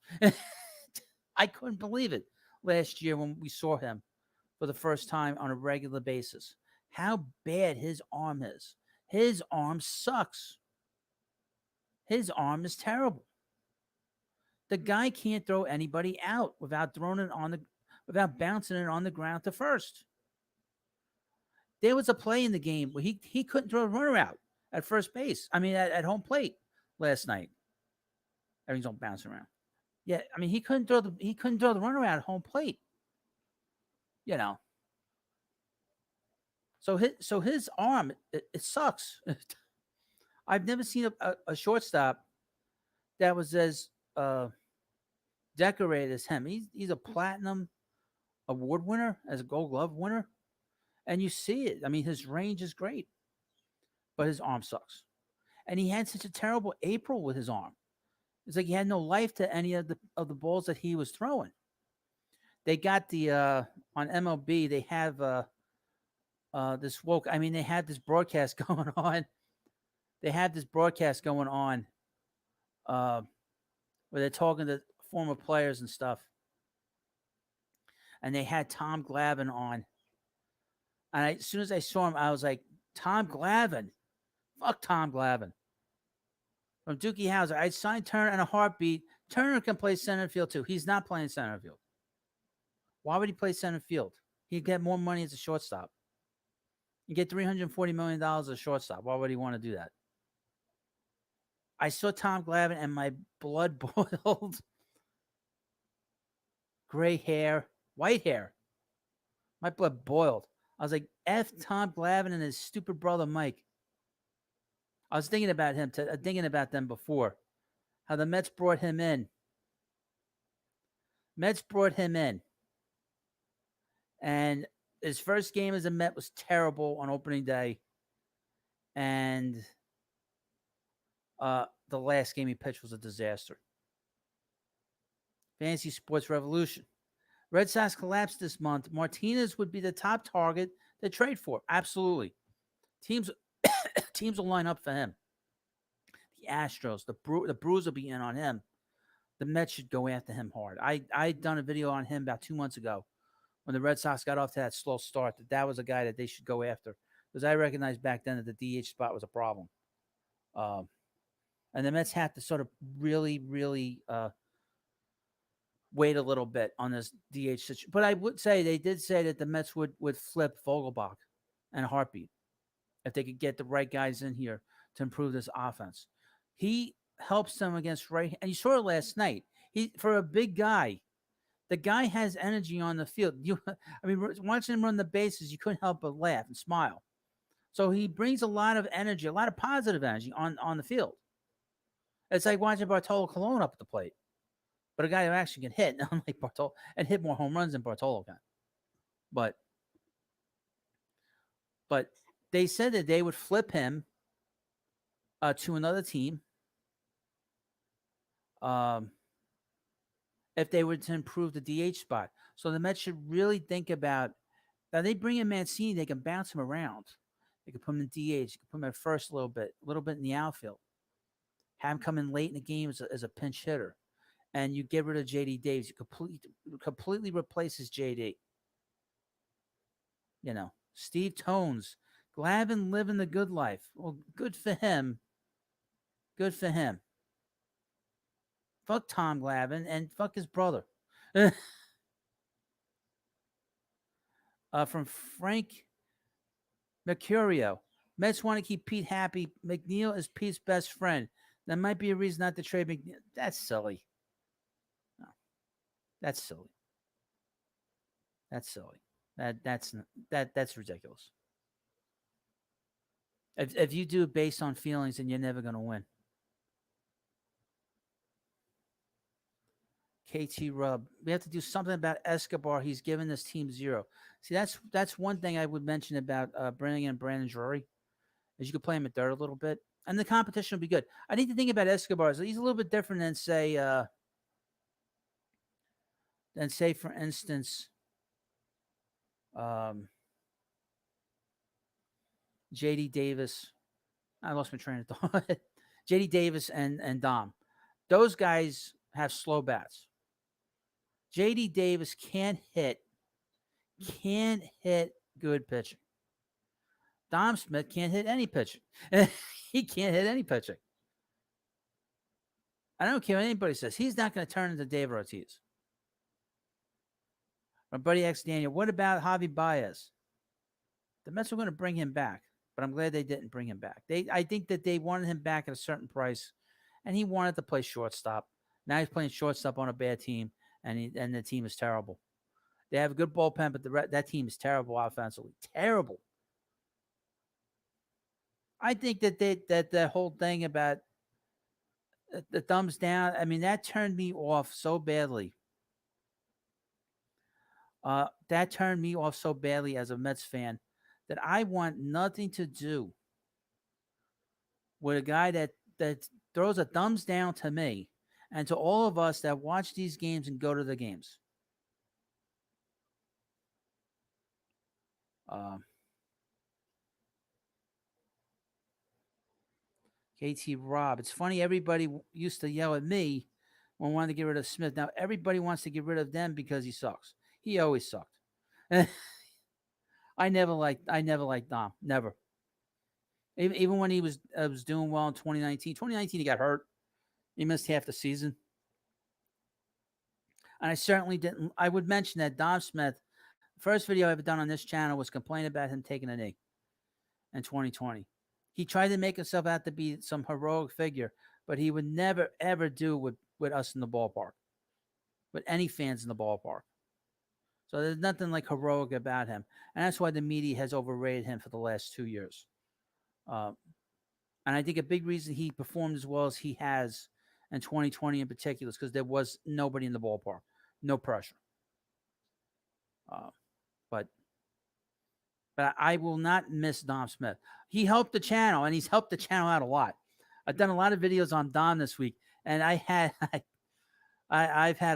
I couldn't believe it last year when we saw him for the first time on a regular basis. How bad his arm is. His arm sucks. His arm is terrible. The guy can't throw anybody out without without bouncing it on the ground to first. There was a play in the game where he couldn't throw a runner out at first base. I mean, at home plate last night. Everything's all bouncing around. Yeah, I mean, he couldn't throw the runner out at home plate. You know. So his arm it sucks. I've never seen a shortstop that was as decorated as him. He's a platinum award winner, as a Gold Glove winner, and you see it. I mean, his range is great, but his arm sucks. And he had such a terrible April with his arm. It's like he had no life to any of the balls that he was throwing. They got the on MLB. They have this woke. I mean, they had this broadcast going on. They had this broadcast going on where they're talking to former players and stuff. And they had Tom Glavine on. And as soon as I saw him, I was like, Tom Glavine. Fuck Tom Glavine. From Dookie Howser, I'd sign Turner in a heartbeat. Turner can play center field too. He's not playing center field. Why would he play center field? He'd get more money as a shortstop. You get $340 million as a shortstop. Why would he want to do that? I saw Tom Glavine and my blood boiled. Gray hair, white hair. My blood boiled. I was like, F Tom Glavine and his stupid brother Mike. I was thinking about him, thinking about them before. How the Mets brought him in. And his first game as a Met was terrible on opening day. And the last game he pitched was a disaster. Fantasy Sports Revolution. Red Sox collapsed this month. Martinez would be the top target to trade for. Absolutely. Teams will line up for him. The Astros, the Brewers will be in on him. The Mets should go after him hard. I'd done a video on him about 2 months ago when the Red Sox got off to that slow start. That was a guy that they should go after. Because I recognized back then that the DH spot was a problem. And the Mets had to sort of really, really wait a little bit on this DH situation. But I would say they did say that the Mets would flip Vogelbach in a heartbeat if they could get the right guys in here to improve this offense. He helps them against right, and you saw it last night. For a big guy, the guy has energy on the field. Watching him run the bases, you couldn't help but laugh and smile. So he brings a lot of energy, a lot of positive energy on the field. It's like watching Bartolo Colon up at the plate. but a guy who actually can hit, unlike Bartolo, and hit more home runs than Bartolo can. But but they said that they would flip him to another team um, if they were to improve the DH spot. So the Mets should really think about now. They bring in Mancini, they can bounce him around. They can put him in DH, you can put him at first a little bit in the outfield. Have him come in late in the game as a pinch hitter, and you get rid of JD Davis. You completely replaces JD. You know, Steve Tones, Glavine living the good life. Well, good for him. Good for him. Fuck Tom Glavine and fuck his brother. From Frank Mercurio. Mets want to keep Pete happy. McNeil is Pete's best friend. That might be a reason not to trade McNeil. That's silly. No, that's silly. That's silly. That's ridiculous. If you do it based on feelings, then you're never going to win. KT Rub. We have to do something about Escobar. He's given this team 0. See, that's one thing I would mention about bringing in Brandon Drury, is you could play him at third a little bit, and the competition will be good. I think the thing about Escobar is he's a little bit different than say for instance, JD Davis. I lost my train of thought. JD Davis and Dom. Those guys have slow bats. JD Davis can't hit good pitching. Dom Smith can't hit any pitching. He can't hit any pitching. I don't care what anybody says. He's not going to turn into Dave Ortiz. My buddy X Daniel, what about Javi Baez? The Mets were going to bring him back, but I'm glad they didn't bring him back. I think that they wanted him back at a certain price, and he wanted to play shortstop. Now he's playing shortstop on a bad team, and the team is terrible. They have a good bullpen, but that team is terrible offensively. Terrible. I think that the whole thing about the thumbs down, I mean, that turned me off so badly. That turned me off so badly as a Mets fan that I want nothing to do with a guy that throws a thumbs down to me and to all of us that watch these games and go to the games. KT Rob. It's funny, everybody used to yell at me when I wanted to get rid of Smith. Now everybody wants to get rid of them because he sucks. He always sucked. I never liked Dom. Never. Even when he was doing well in 2019. 2019 he got hurt. He missed half the season. And I certainly didn't. I would mention that Dom Smith, first video I ever done on this channel was complaining about him taking a knee in 2020. He tried to make himself out to be some heroic figure, but he would never, ever do with us in the ballpark, with any fans in the ballpark. So there's nothing like heroic about him. And that's why the media has overrated him for the last 2 years. And I think a big reason he performed as well as he has in 2020 in particular is because there was nobody in the ballpark. No pressure. But I will not miss Dom Smith. He helped the channel, and he's helped the channel out a lot. I've done a lot of videos on Dom this week, and I've had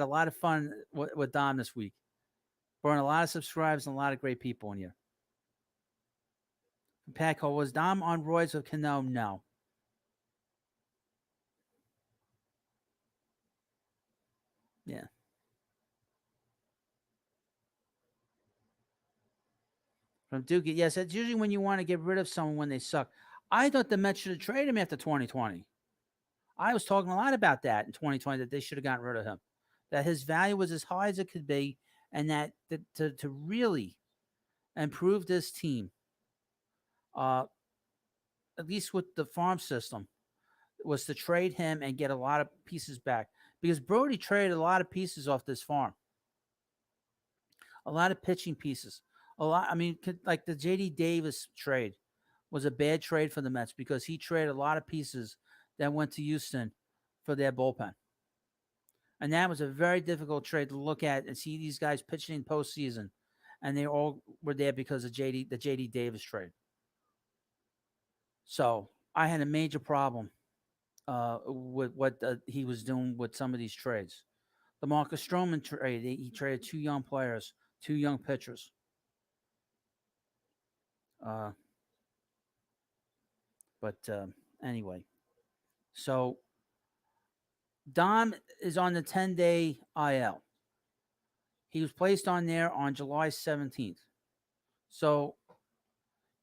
a lot of fun with Dom this week. Brought a lot of subscribers and a lot of great people in here. Pat Cole, was Dom on roids with Cano? No. Yeah. From Dookie, yes, that's usually when you want to get rid of someone when they suck. I thought the Mets should have traded him after 2020. I was talking a lot about that in 2020, that they should have gotten rid of him, that his value was as high as it could be, and that to really improve this team, at least with the farm system, was to trade him and get a lot of pieces back, because Brody traded a lot of pieces off this farm, a lot of pitching pieces. A lot. I mean, like the JD Davis trade was a bad trade for the Mets because he traded a lot of pieces that went to Houston for their bullpen. And that was a very difficult trade to look at and see these guys pitching in postseason. And they all were there because of the JD Davis trade. So I had a major problem with what he was doing with some of these trades. The Marcus Stroman trade, he traded two young players, two young pitchers. Uh, but anyway, so Dom is on the 10-day IL. He was placed on there on July 17th. So,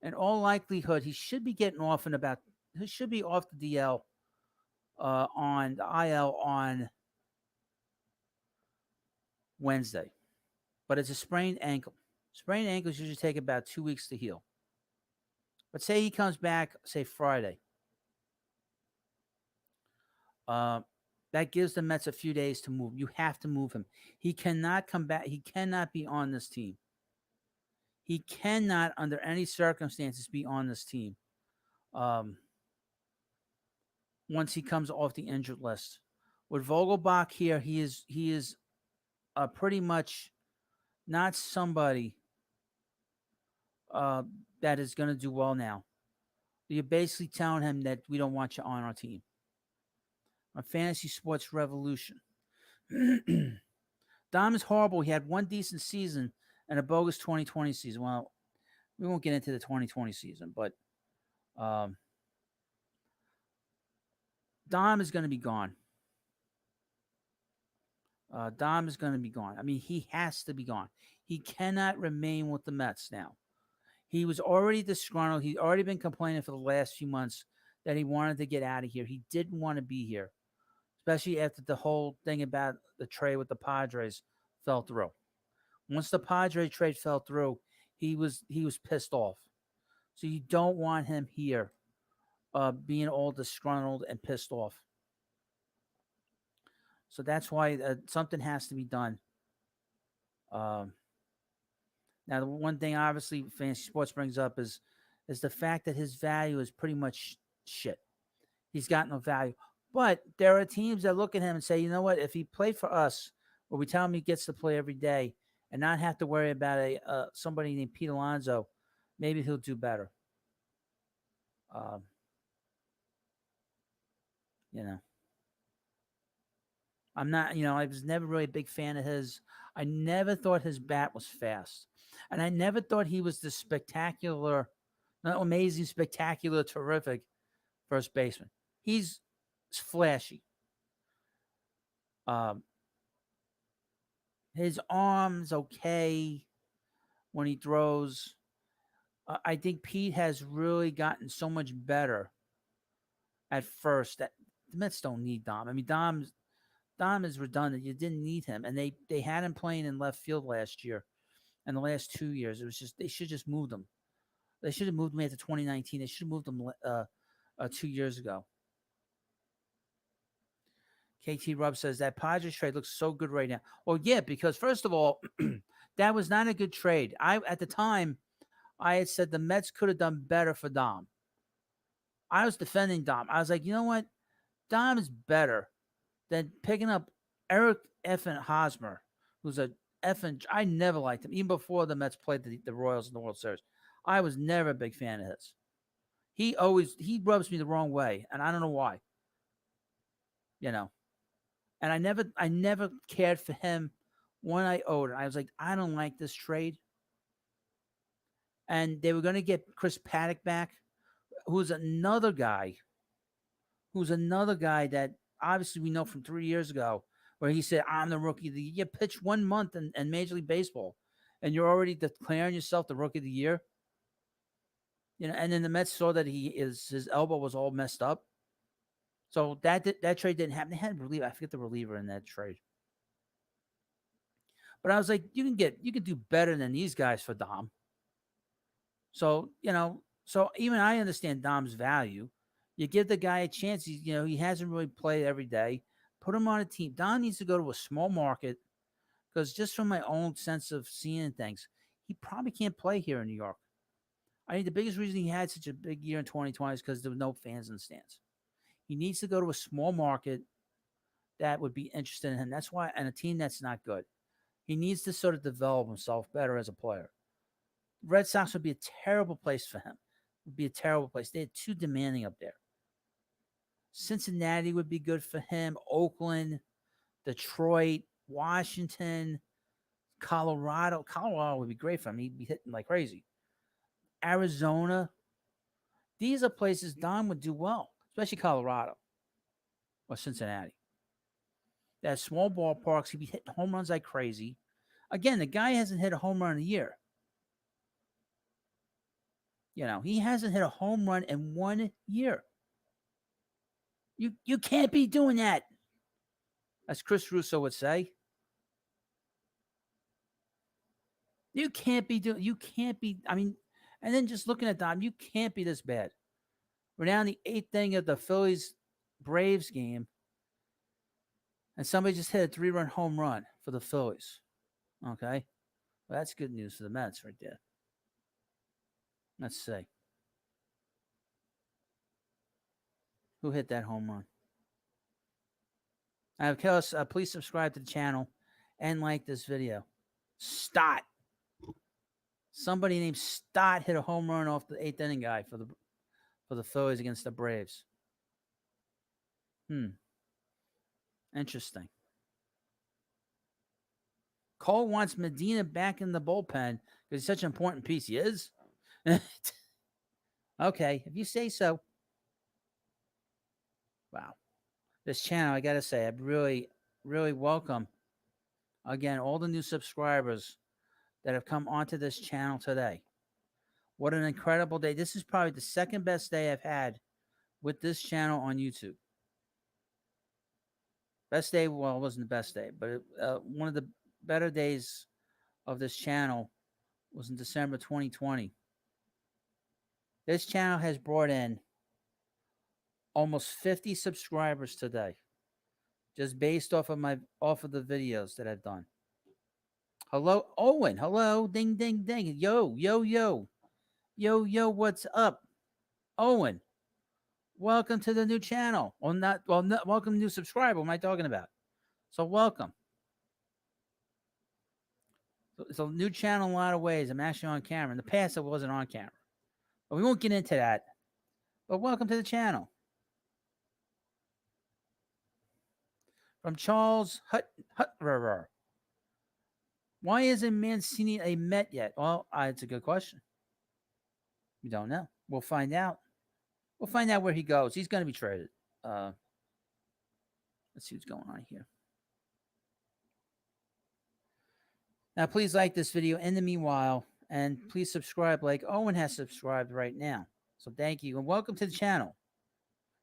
in all likelihood, he should be getting off in about, he should be off the DL on the IL on Wednesday. But it's a sprained ankle. Sprained ankles usually take about 2 weeks to heal. But say he comes back, say Friday. That gives the Mets a few days to move. You have to move him. He cannot come back. He cannot be on this team. He cannot, under any circumstances, be on this team. Once he comes off the injured list, with Vogelbach here, he is pretty much not somebody that is going to do well now. You're basically telling him that we don't want you on our team. On Fantasy Sports Revolution. Dom is horrible. He had one decent season and a bogus 2020 season. Well, we won't get into the 2020 season, but Dom is going to be gone. Dom is going to be gone. I mean, he has to be gone. He cannot remain with the Mets now. He was already disgruntled. He'd already been complaining for the last few months that he wanted to get out of here. He didn't want to be here, especially after the whole thing about the trade with the Padres fell through. Once the Padres trade fell through, he was pissed off. So you don't want him here being all disgruntled and pissed off. So that's why something has to be done. Now, the one thing obviously Fantasy Sports brings up is the fact that his value is pretty much shit. He's got no value. But there are teams that look at him and say, you know what? If he played for us, or we tell him he gets to play every day and not have to worry about somebody named Pete Alonso, maybe he'll do better. I'm not, I was never really a big fan of his. I never thought his bat was fast. And I never thought he was the spectacular, not amazing, spectacular, terrific first baseman. He's flashy. His arm's okay when he throws. I think Pete has really gotten so much better at first that the Mets don't need Dom. I mean, Dom is redundant. You didn't need him. And they had him playing in left field last year. And the last 2 years, it was just, they should just move him. They should have moved him after 2019. They should have moved him 2 years ago. KT Rubb says that Padres trade looks so good right now. Well, yeah, because first of all, that was not a good trade. At the time, I had said the Mets could have done better for Dom. I was defending Dom. I was like, you know what? Dom is better than picking up Eric effing Hosmer, who's a effing. I never liked him, even before the Mets played the Royals in the World Series. I was never a big fan of his. He rubs me the wrong way, and I don't know why. And I never cared for him when I owed it. I was like, I don't like this trade. And they were going to get Chris Paddock back, who's another guy that obviously we know from 3 years ago, where he said, I'm the rookie of the year. You pitch 1 month in Major League Baseball, and you're already declaring yourself the rookie of the year. And then the Mets saw that his elbow was all messed up. So that trade didn't happen. They had a reliever. I forget the reliever in that trade. But I was like, you can do better than these guys for Dom. So, so even I understand Dom's value. You give the guy a chance. He hasn't really played every day. Put him on a team. Dom needs to go to a small market, because just from my own sense of seeing things, he probably can't play here in New York. I think the biggest reason he had such a big year in 2020 is because there were no fans in the stands. He needs to go to a small market that would be interested in him. That's why, and a team that's not good. He needs to sort of develop himself better as a player. Red Sox would be a terrible place for him. Would be a terrible place. They're too demanding up there. Cincinnati would be good for him. Oakland, Detroit, Washington, Colorado. Colorado would be great for him. He'd be hitting like crazy. Arizona. These are places Don would do well, especially Colorado or Cincinnati. They have small ballparks. He'd be hitting home runs like crazy. Again, the guy hasn't hit a home run in a year. He hasn't hit a home run in 1 year. You can't be doing that, as Chris Russo would say. You can't be. I mean, and then just looking at Dom, you can't be this bad. We're down the 8th inning of the Phillies Braves game, and somebody just hit a 3-run home run for the Phillies. Okay, well, that's good news for the Mets right there. Let's see. Who hit that home run? Of course, please subscribe to the channel and like this video. Stott. Somebody named Stott hit a home run off the 8th inning guy for the Phillies against the Braves. Interesting. Cole wants Medina back in the bullpen because he's such an important piece. He is? Okay, if you say so. Wow. This channel, I got to say, I really, really welcome, again, all the new subscribers that have come onto this channel today. What an incredible day. This is probably the second best day I've had with this channel on YouTube. Best day, well, it wasn't the best day, but one of the better days of this channel was in December 2020. This channel has brought in almost 50 subscribers today, just based off of the videos that I've done. Hello, Owen. Hello, ding, ding, ding. Yo, yo, yo, yo, yo. What's up, Owen? Welcome to the new channel. Welcome, new subscriber. What am I talking about? So welcome. So it's a new channel in a lot of ways. I'm actually on camera. In the past, I wasn't on camera, but we won't get into that. But welcome to the channel. From Charles Hutterer. Why isn't Mancini a Met yet? Well, it's a good question. We don't know. We'll find out. We'll find out where he goes. He's going to be traded. Let's see what's going on here. Now, please like this video in the meanwhile, and please subscribe like Owen has subscribed right now. So thank you, and welcome to the channel.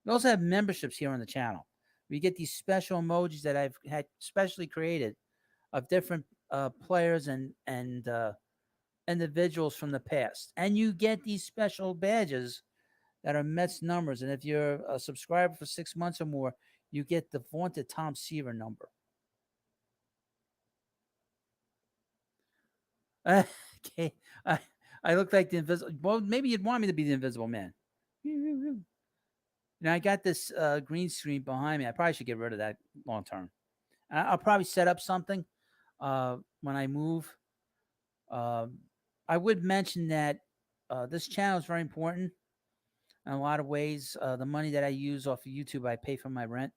We also have memberships here on the channel. We get these special emojis that I've had specially created of different players and individuals from the past. And you get these special badges that are Mets numbers. And if you're a subscriber for 6 months or more, you get the vaunted Tom Seaver number. Okay. I look like the invisible. Well, maybe you'd want me to be the Invisible Man. Now, I got this green screen behind me. I probably should get rid of that long term. I'll probably set up something when I move. I would mention that this channel is very important in a lot of ways. The money that I use off of YouTube, I pay for my rent.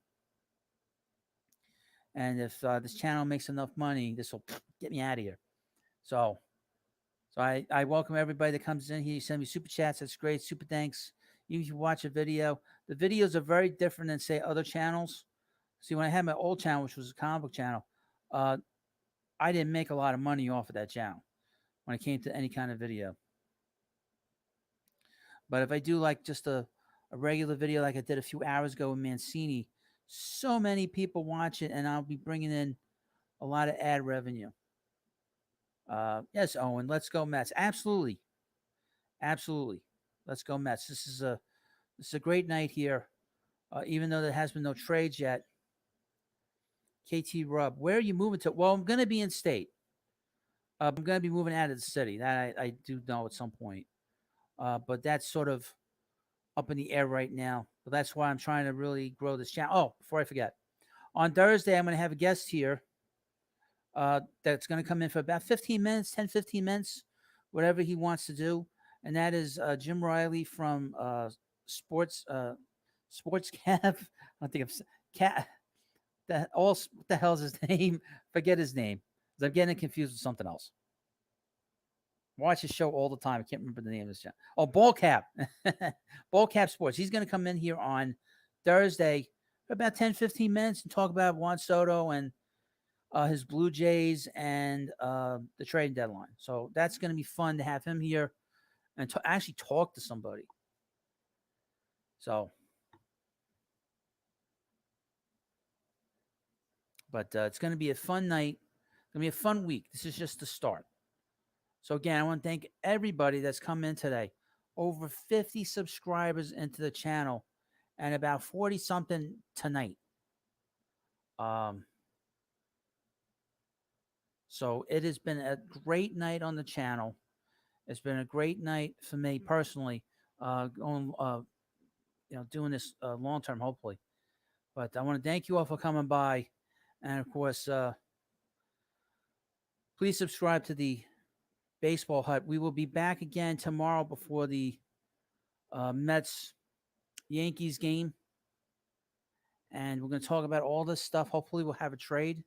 And if this channel makes enough money, this will get me out of here. So I welcome everybody that comes in here. You send me super chats. That's great. Super thanks. Even if you watch a video, the videos are very different than, say, other channels. See, when I had my old channel, which was a comic book channel, I didn't make a lot of money off of that channel when it came to any kind of video. But if I do like just a regular video like I did a few hours ago with Mancini, so many people watch it, and I'll be bringing in a lot of ad revenue. Yes, Owen, let's go Mets. Absolutely. Absolutely. Let's go Mets. This is a great night here. Even though there has been no trades yet. KT Rub, where are you moving to? Well, I'm going to be in state. I'm going to be moving out of the city. That I do know at some point. But that's sort of up in the air right now. But that's why I'm trying to really grow this channel. Oh, before I forget, On Thursday, I'm going to have a guest here that's going to come in for about 15 minutes, 10, 15 minutes, whatever he wants to do. And that is Jim Riley from Sports Cap. I think of Cat. What the hell's his name? Forget his name. 'Cause I'm getting confused with something else. Watch his show all the time. I can't remember the name of this channel. Oh, Ball Cap. Ball Cap Sports. He's going to come in here on Thursday for about 10, 15 minutes and talk about Juan Soto and his Blue Jays and the trading deadline. So that's going to be fun to have him here and to actually talk to somebody. So, but it's going to be a fun night. It's going to be a fun week. This is just the start. So again, I want to thank everybody that's come in today. Over 50 subscribers into the channel and about 40 something tonight. So it has been a great night on the channel. It's been a great night for me personally, doing this long term, hopefully. But I want to thank you all for coming by, and of course, please subscribe to the Baseball Hut. We will be back again tomorrow before the Mets Yankees game, and we're going to talk about all this stuff. Hopefully, we'll have a trade.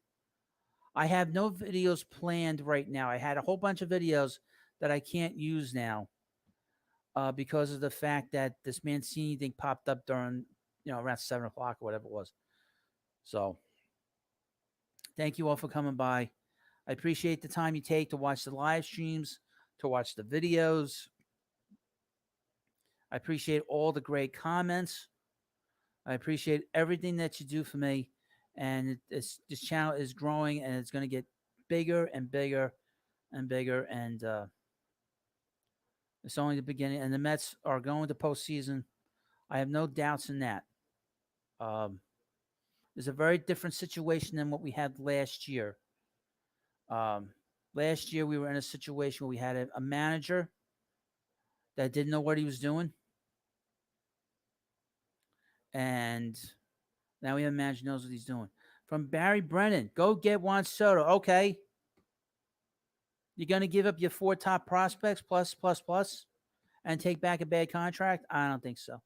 I have no videos planned right now. I had a whole bunch of videos that I can't use now because of the fact that this Mancini thing popped up during, around 7 o'clock or whatever it was. So thank you all for coming by. I appreciate the time you take to watch the live streams, to watch the videos. I appreciate all the great comments. I appreciate everything that you do for me. And this channel is growing, and it's going to get bigger and bigger and bigger. And it's only the beginning. And the Mets are going to postseason. I have no doubts in that. It's a very different situation than what we had last year. Last year, we were in a situation where we had a manager that didn't know what he was doing. And now we have a manager who knows what he's doing. From Barry Brennan, go get Juan Soto. Okay. You're going to give up your 4 top prospects plus, and take back a bad contract? I don't think so.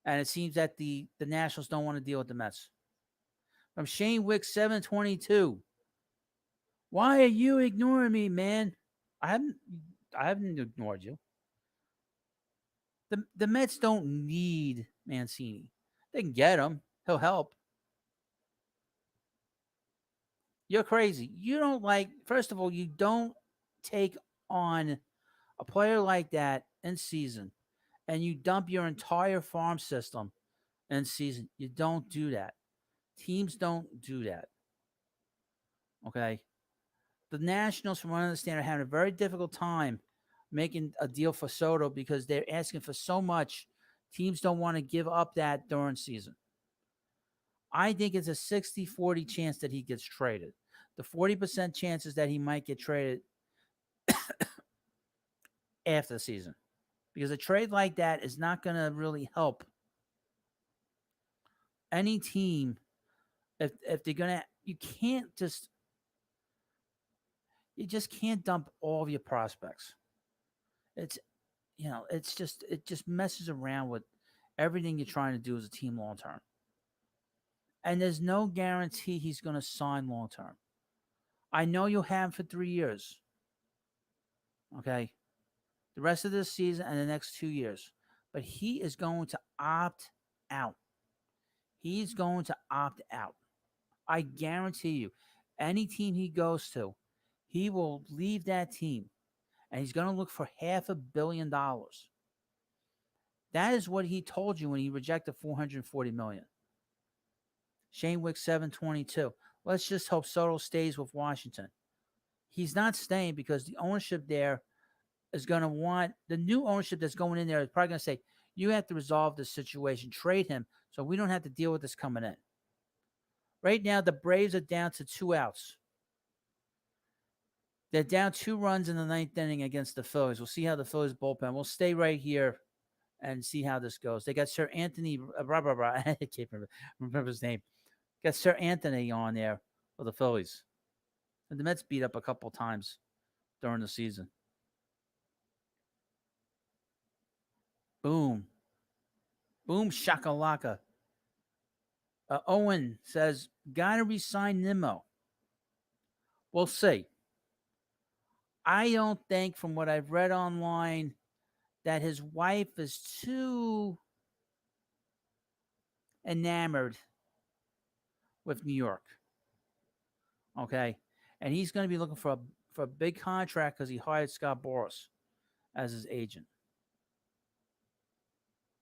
And it seems that the Nationals don't want to deal with the Mets. From Shane Wick 722. Why are you ignoring me, man? I haven't ignored you. The Mets don't need Mancini. They can get him. He'll help. You're crazy. You don't first of all, you don't take on a player like that in season and you dump your entire farm system in season. You don't do that. Teams don't do that. Okay? The Nationals, from what I understand, are having a very difficult time making a deal for Soto because they're asking for so much. Teams don't want to give up that during season. I think it's a 60-40 chance that he gets traded. The 40% chances that he might get traded after the season. Because a trade like that is not going to really help any team if they're going to... You just can't dump all of your prospects. It just messes around with everything you're trying to do as a team long term. And there's no guarantee he's going to sign long term. I know you'll have him for 3 years. Okay? The rest of this season and the next 2 years. But he is going to opt out. He's going to opt out. I guarantee you. Any team he goes to, he will leave that team. And he's going to look for $500 million. That is what he told you when he rejected $440 million. Shane Wick 722. Let's just hope Soto stays with Washington. He's not staying because the ownership there is going to want... The new ownership that's going in there is probably going to say, you have to resolve this situation, trade him, so we don't have to deal with this coming in. Right now, the Braves are down to 2 outs. They're down 2 runs in the 9th inning against the Phillies. We'll see how the Phillies bullpen. We'll stay right here and see how this goes. They got Sir Anthony, I can't remember his name. Got Sir Anthony on there for the Phillies. And the Mets beat up a couple times during the season. Boom. Boom shakalaka. Owen says, gotta resign Nimmo. We'll see. I don't think, from what I've read online, that his wife is too enamored with New York. Okay. And he's going to be looking for a big contract because he hired Scott Boras as his agent.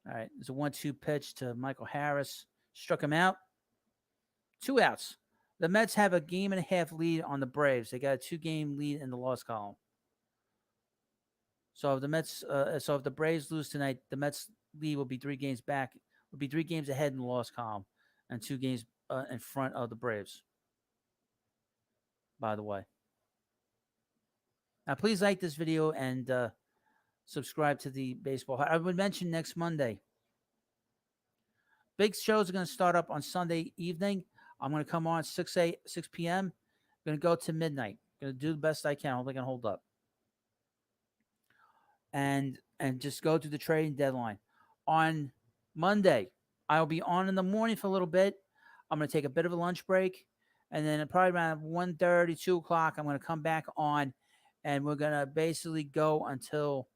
All right. There's a 1-2 pitch to Michael Harris. Struck him out. 2 outs. The Mets have a 1.5 lead on the Braves. They got a 2-game lead in the loss column. So if the Braves lose tonight, the Mets lead will be 3 games back. Will be 3 games ahead in the loss column, and 2 games in front of the Braves. By the way, now please like this video and subscribe to the baseball. I would mention next Monday. Big shows are going to start up on Sunday evening. I'm going to come on 6 p.m. I'm going to go to midnight. I'm going to do the best I can. I hope I can hold up. And just go to the trading deadline. On Monday, I'll be on in the morning for a little bit. I'm going to take a bit of a lunch break. And then probably around 1:30, 2 o'clock, I'm going to come back on. And we're going to basically go on to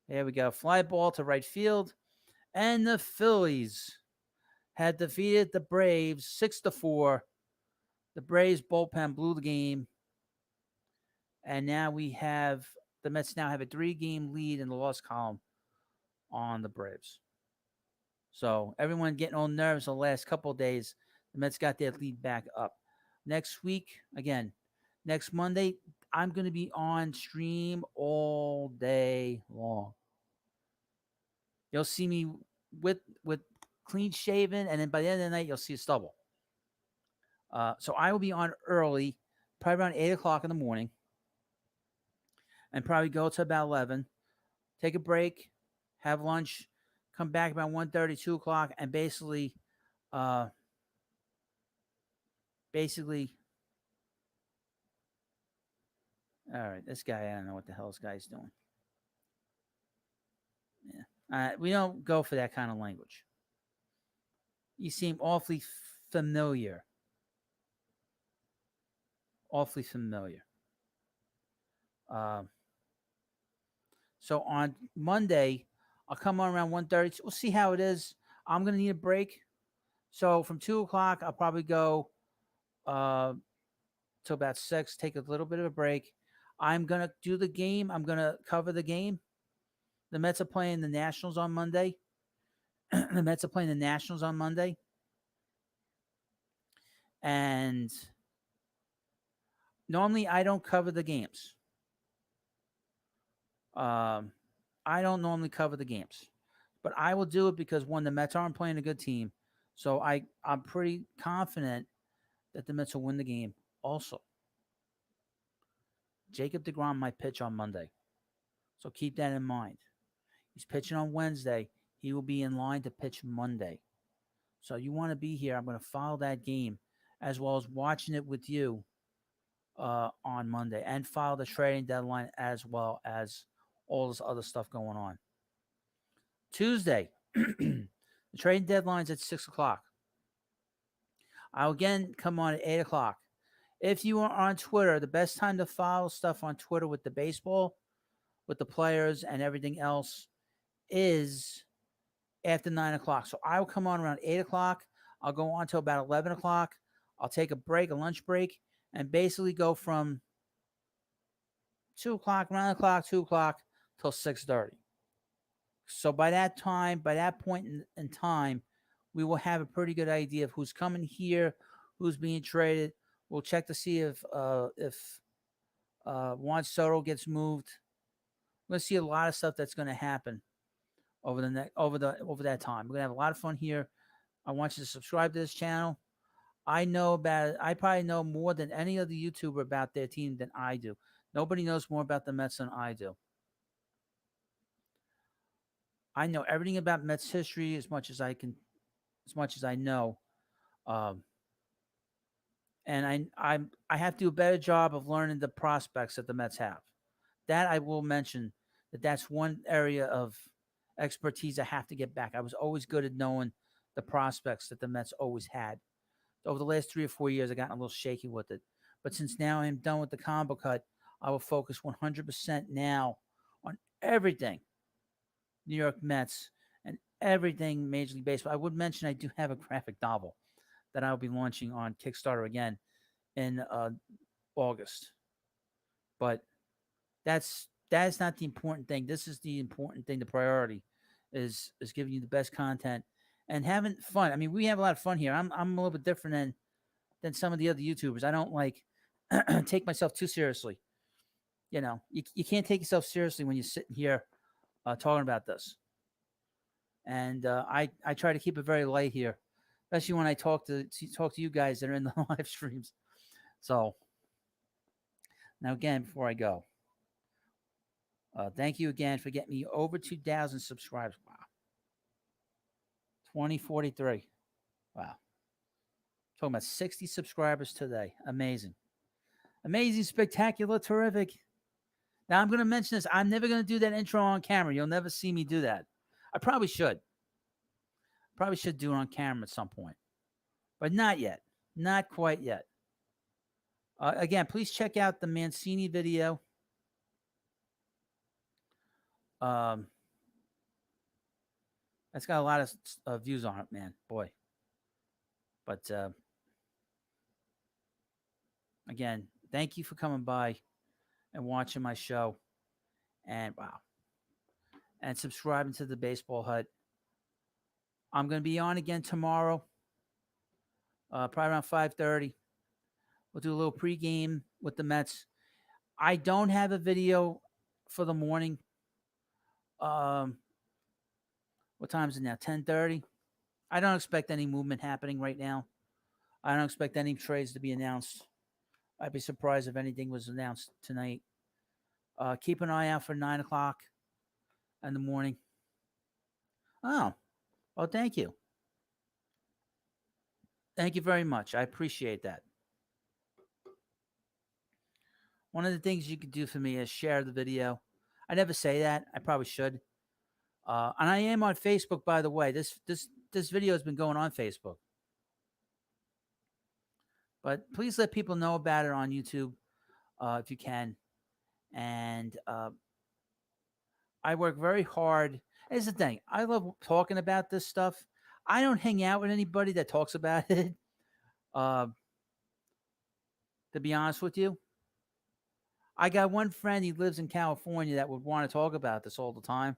there we go. Fly ball to right field. And the Phillies had defeated the Braves 6-4. The Braves bullpen blew the game. And now the Mets now have a 3-game lead in the loss column on the Braves. So everyone getting all nerves the last couple of days. The Mets got their lead back up. Next Monday, I'm going to be on stream all day long. You'll see me with clean shaven, and then by the end of the night, you'll see a stubble. So I will be on early, probably around 8 o'clock in the morning, and probably go to about 11, take a break, have lunch, come back about 1:30, 2 o'clock, and basically, all right, this guy, I don't know what the hell this guy's doing. Yeah. We don't go for that kind of language. You seem awfully familiar. Awfully familiar. So on Monday, I'll come on around 1:30. We'll see how it is. I'm going to need a break. So from 2 o'clock, I'll probably go till about 6, take a little bit of a break. I'm going to do the game. I'm going to cover the game. The Mets are playing the Nationals on Monday. And normally I don't cover the games. I don't normally cover the games. But I will do it because, one, the Mets aren't playing a good team. So I'm pretty confident that the Mets will win the game. Also, Jacob deGrom might pitch on Monday. So keep that in mind. He's pitching on Wednesday. He will be in line to pitch Monday. So you want to be here. I'm going to follow that game as well as watching it with you on Monday, and follow the trading deadline as well as all this other stuff going on. Tuesday, the trading deadline's at 6 o'clock. I'll again come on at 8 o'clock. If you are on Twitter, the best time to follow stuff on Twitter with the baseball, with the players and everything else, is after 9 o'clock. So I will come on around 8 o'clock. I'll go on till about 11 o'clock. I'll take a break, a lunch break, and basically go from 2 o'clock, 9 o'clock, 2 o'clock till 6:30. So by that point in time, we will have a pretty good idea of who's coming here, who's being traded. We'll check to see if Juan Soto gets moved. We're gonna see a lot of stuff that's going to happen over that time. We're gonna have a lot of fun here. I want you to subscribe to this channel. I know about. I probably know more than any other YouTuber about their team than I do. Nobody knows more about the Mets than I do. I know everything about Mets history as much as I can, as much as I know. Um, and I have to do a better job of learning the prospects that the Mets have. That I will mention that that's one area of expertise I have to get back. I was always good at knowing the prospects that the Mets always had. Over the last 3 or 4 years, I've gotten a little shaky with it. But since now I'm done with the combo cut, I will focus 100% now on everything New York Mets and everything Major League Baseball. I would mention I do have a graphic novel that I'll be launching on Kickstarter again in August. But that's not the important thing. This is the important thing. The priority is giving you the best content and having fun. I mean, we have a lot of fun here. I'm a little bit different than some of the other YouTubers. I don't like take myself too seriously. You know, you can't take yourself seriously when you're sitting here talking about this. And I try to keep it very light here, especially when I talk to you guys that are in the live streams. So now again, before I go, thank you again for getting me over 2,000 subscribers. Wow, 2043. Wow, talking about 60 subscribers today. Amazing, amazing, spectacular, terrific. Now I'm going to mention this. I'm never going to do that intro on camera. You'll never see me do that. I probably should. Probably should do it on camera at some point, but not yet. Not quite yet. Again, please check out the Mancini video. That's got a lot of views on it, man. Boy. But again, thank you for coming by and watching my show. And wow. And subscribing to the Baseball Hut. I'm going to be on again tomorrow. Probably around 5:30. We'll do a little pregame with the Mets. I don't have a video for the morning. What time is it now? 10:30. I don't expect any movement happening right now. I don't expect any trades to be announced. I'd be surprised if anything was announced tonight. Keep an eye out for 9 o'clock in the morning. Oh, well, thank you. Thank you very much. I appreciate that. One of the things you could do for me is share the video. I never say that. I probably should. And I am on Facebook, by the way. This video has been going on Facebook. But please let people know about it on YouTube if you can. And I work very hard. Here's the thing. I love talking about this stuff. I don't hang out with anybody that talks about it. To be honest with you. I got one friend, he lives in California, that would want to talk about this all the time.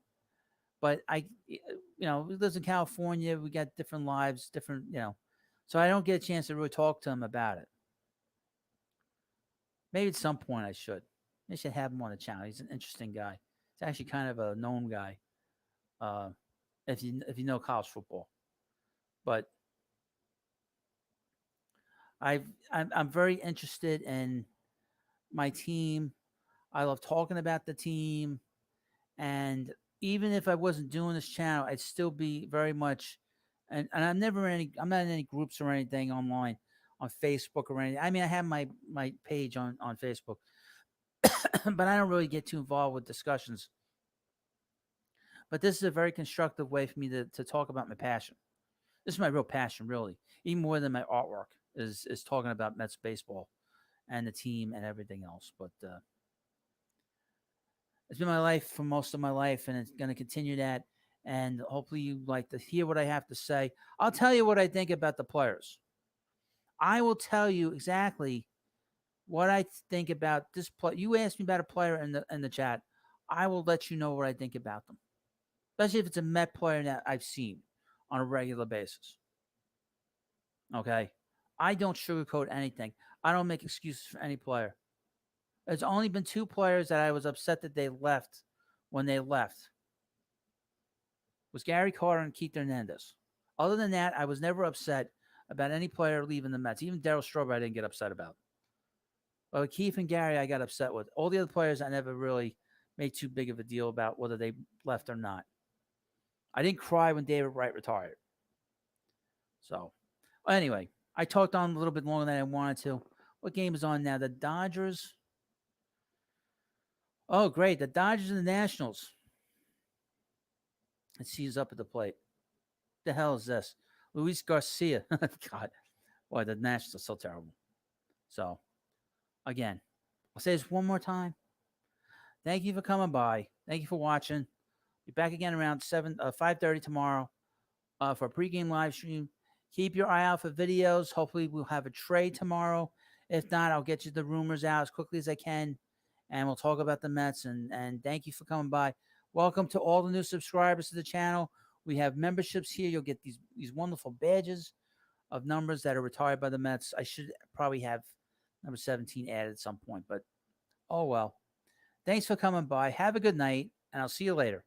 But he lives in California. We got different lives, different, so I don't get a chance to really talk to him about it. Maybe at some point I should have him on the channel. He's an interesting guy. He's actually kind of a known guy. If you know college football, but I'm very interested in my team. I love talking about the team, and even if I wasn't doing this channel, I'd still be very much. And I'm not in any groups or anything online, on Facebook or anything. I mean, I have my page on Facebook, but I don't really get too involved with discussions. But this is a very constructive way for me to talk about my passion. This is my real passion, really, even more than my artwork is talking about Mets baseball and the team and everything else. But it's been my life for most of my life, and it's going to continue that. And hopefully you like to hear what I have to say. I'll tell you what I think about the players. I will tell you exactly what I think about this player. You asked me about a player in the chat. I will let you know what I think about them, especially if it's a Met player that I've seen on a regular basis. Okay? I don't sugarcoat anything. I don't make excuses for any player. There's only been 2 players that I was upset that they left when they left. It was Gary Carter and Keith Hernandez. Other than that, I was never upset about any player leaving the Mets. Even Darryl Strawberry I didn't get upset about. But Keith and Gary I got upset with. All the other players I never really made too big of a deal about whether they left or not. I didn't cry when David Wright retired. So, anyway, I talked on a little bit longer than I wanted to. What game is on now? The Dodgers. Oh, great. The Dodgers and the Nationals. Let's see who's up at the plate. The hell is this? Luis Garcia. God. Boy, the Nationals are so terrible. So, again, I'll say this one more time. Thank you for coming by. Thank you for watching. Be back again around 5:30 tomorrow for a pregame live stream. Keep your eye out for videos. Hopefully, we'll have a Trey tomorrow. If not, I'll get you the rumors out as quickly as I can, and we'll talk about the Mets. And thank you for coming by. Welcome to all the new subscribers to the channel. We have memberships here. You'll get these wonderful badges of numbers that are retired by the Mets. I should probably have number 17 added at some point, but oh well. Thanks for coming by. Have a good night, and I'll see you later.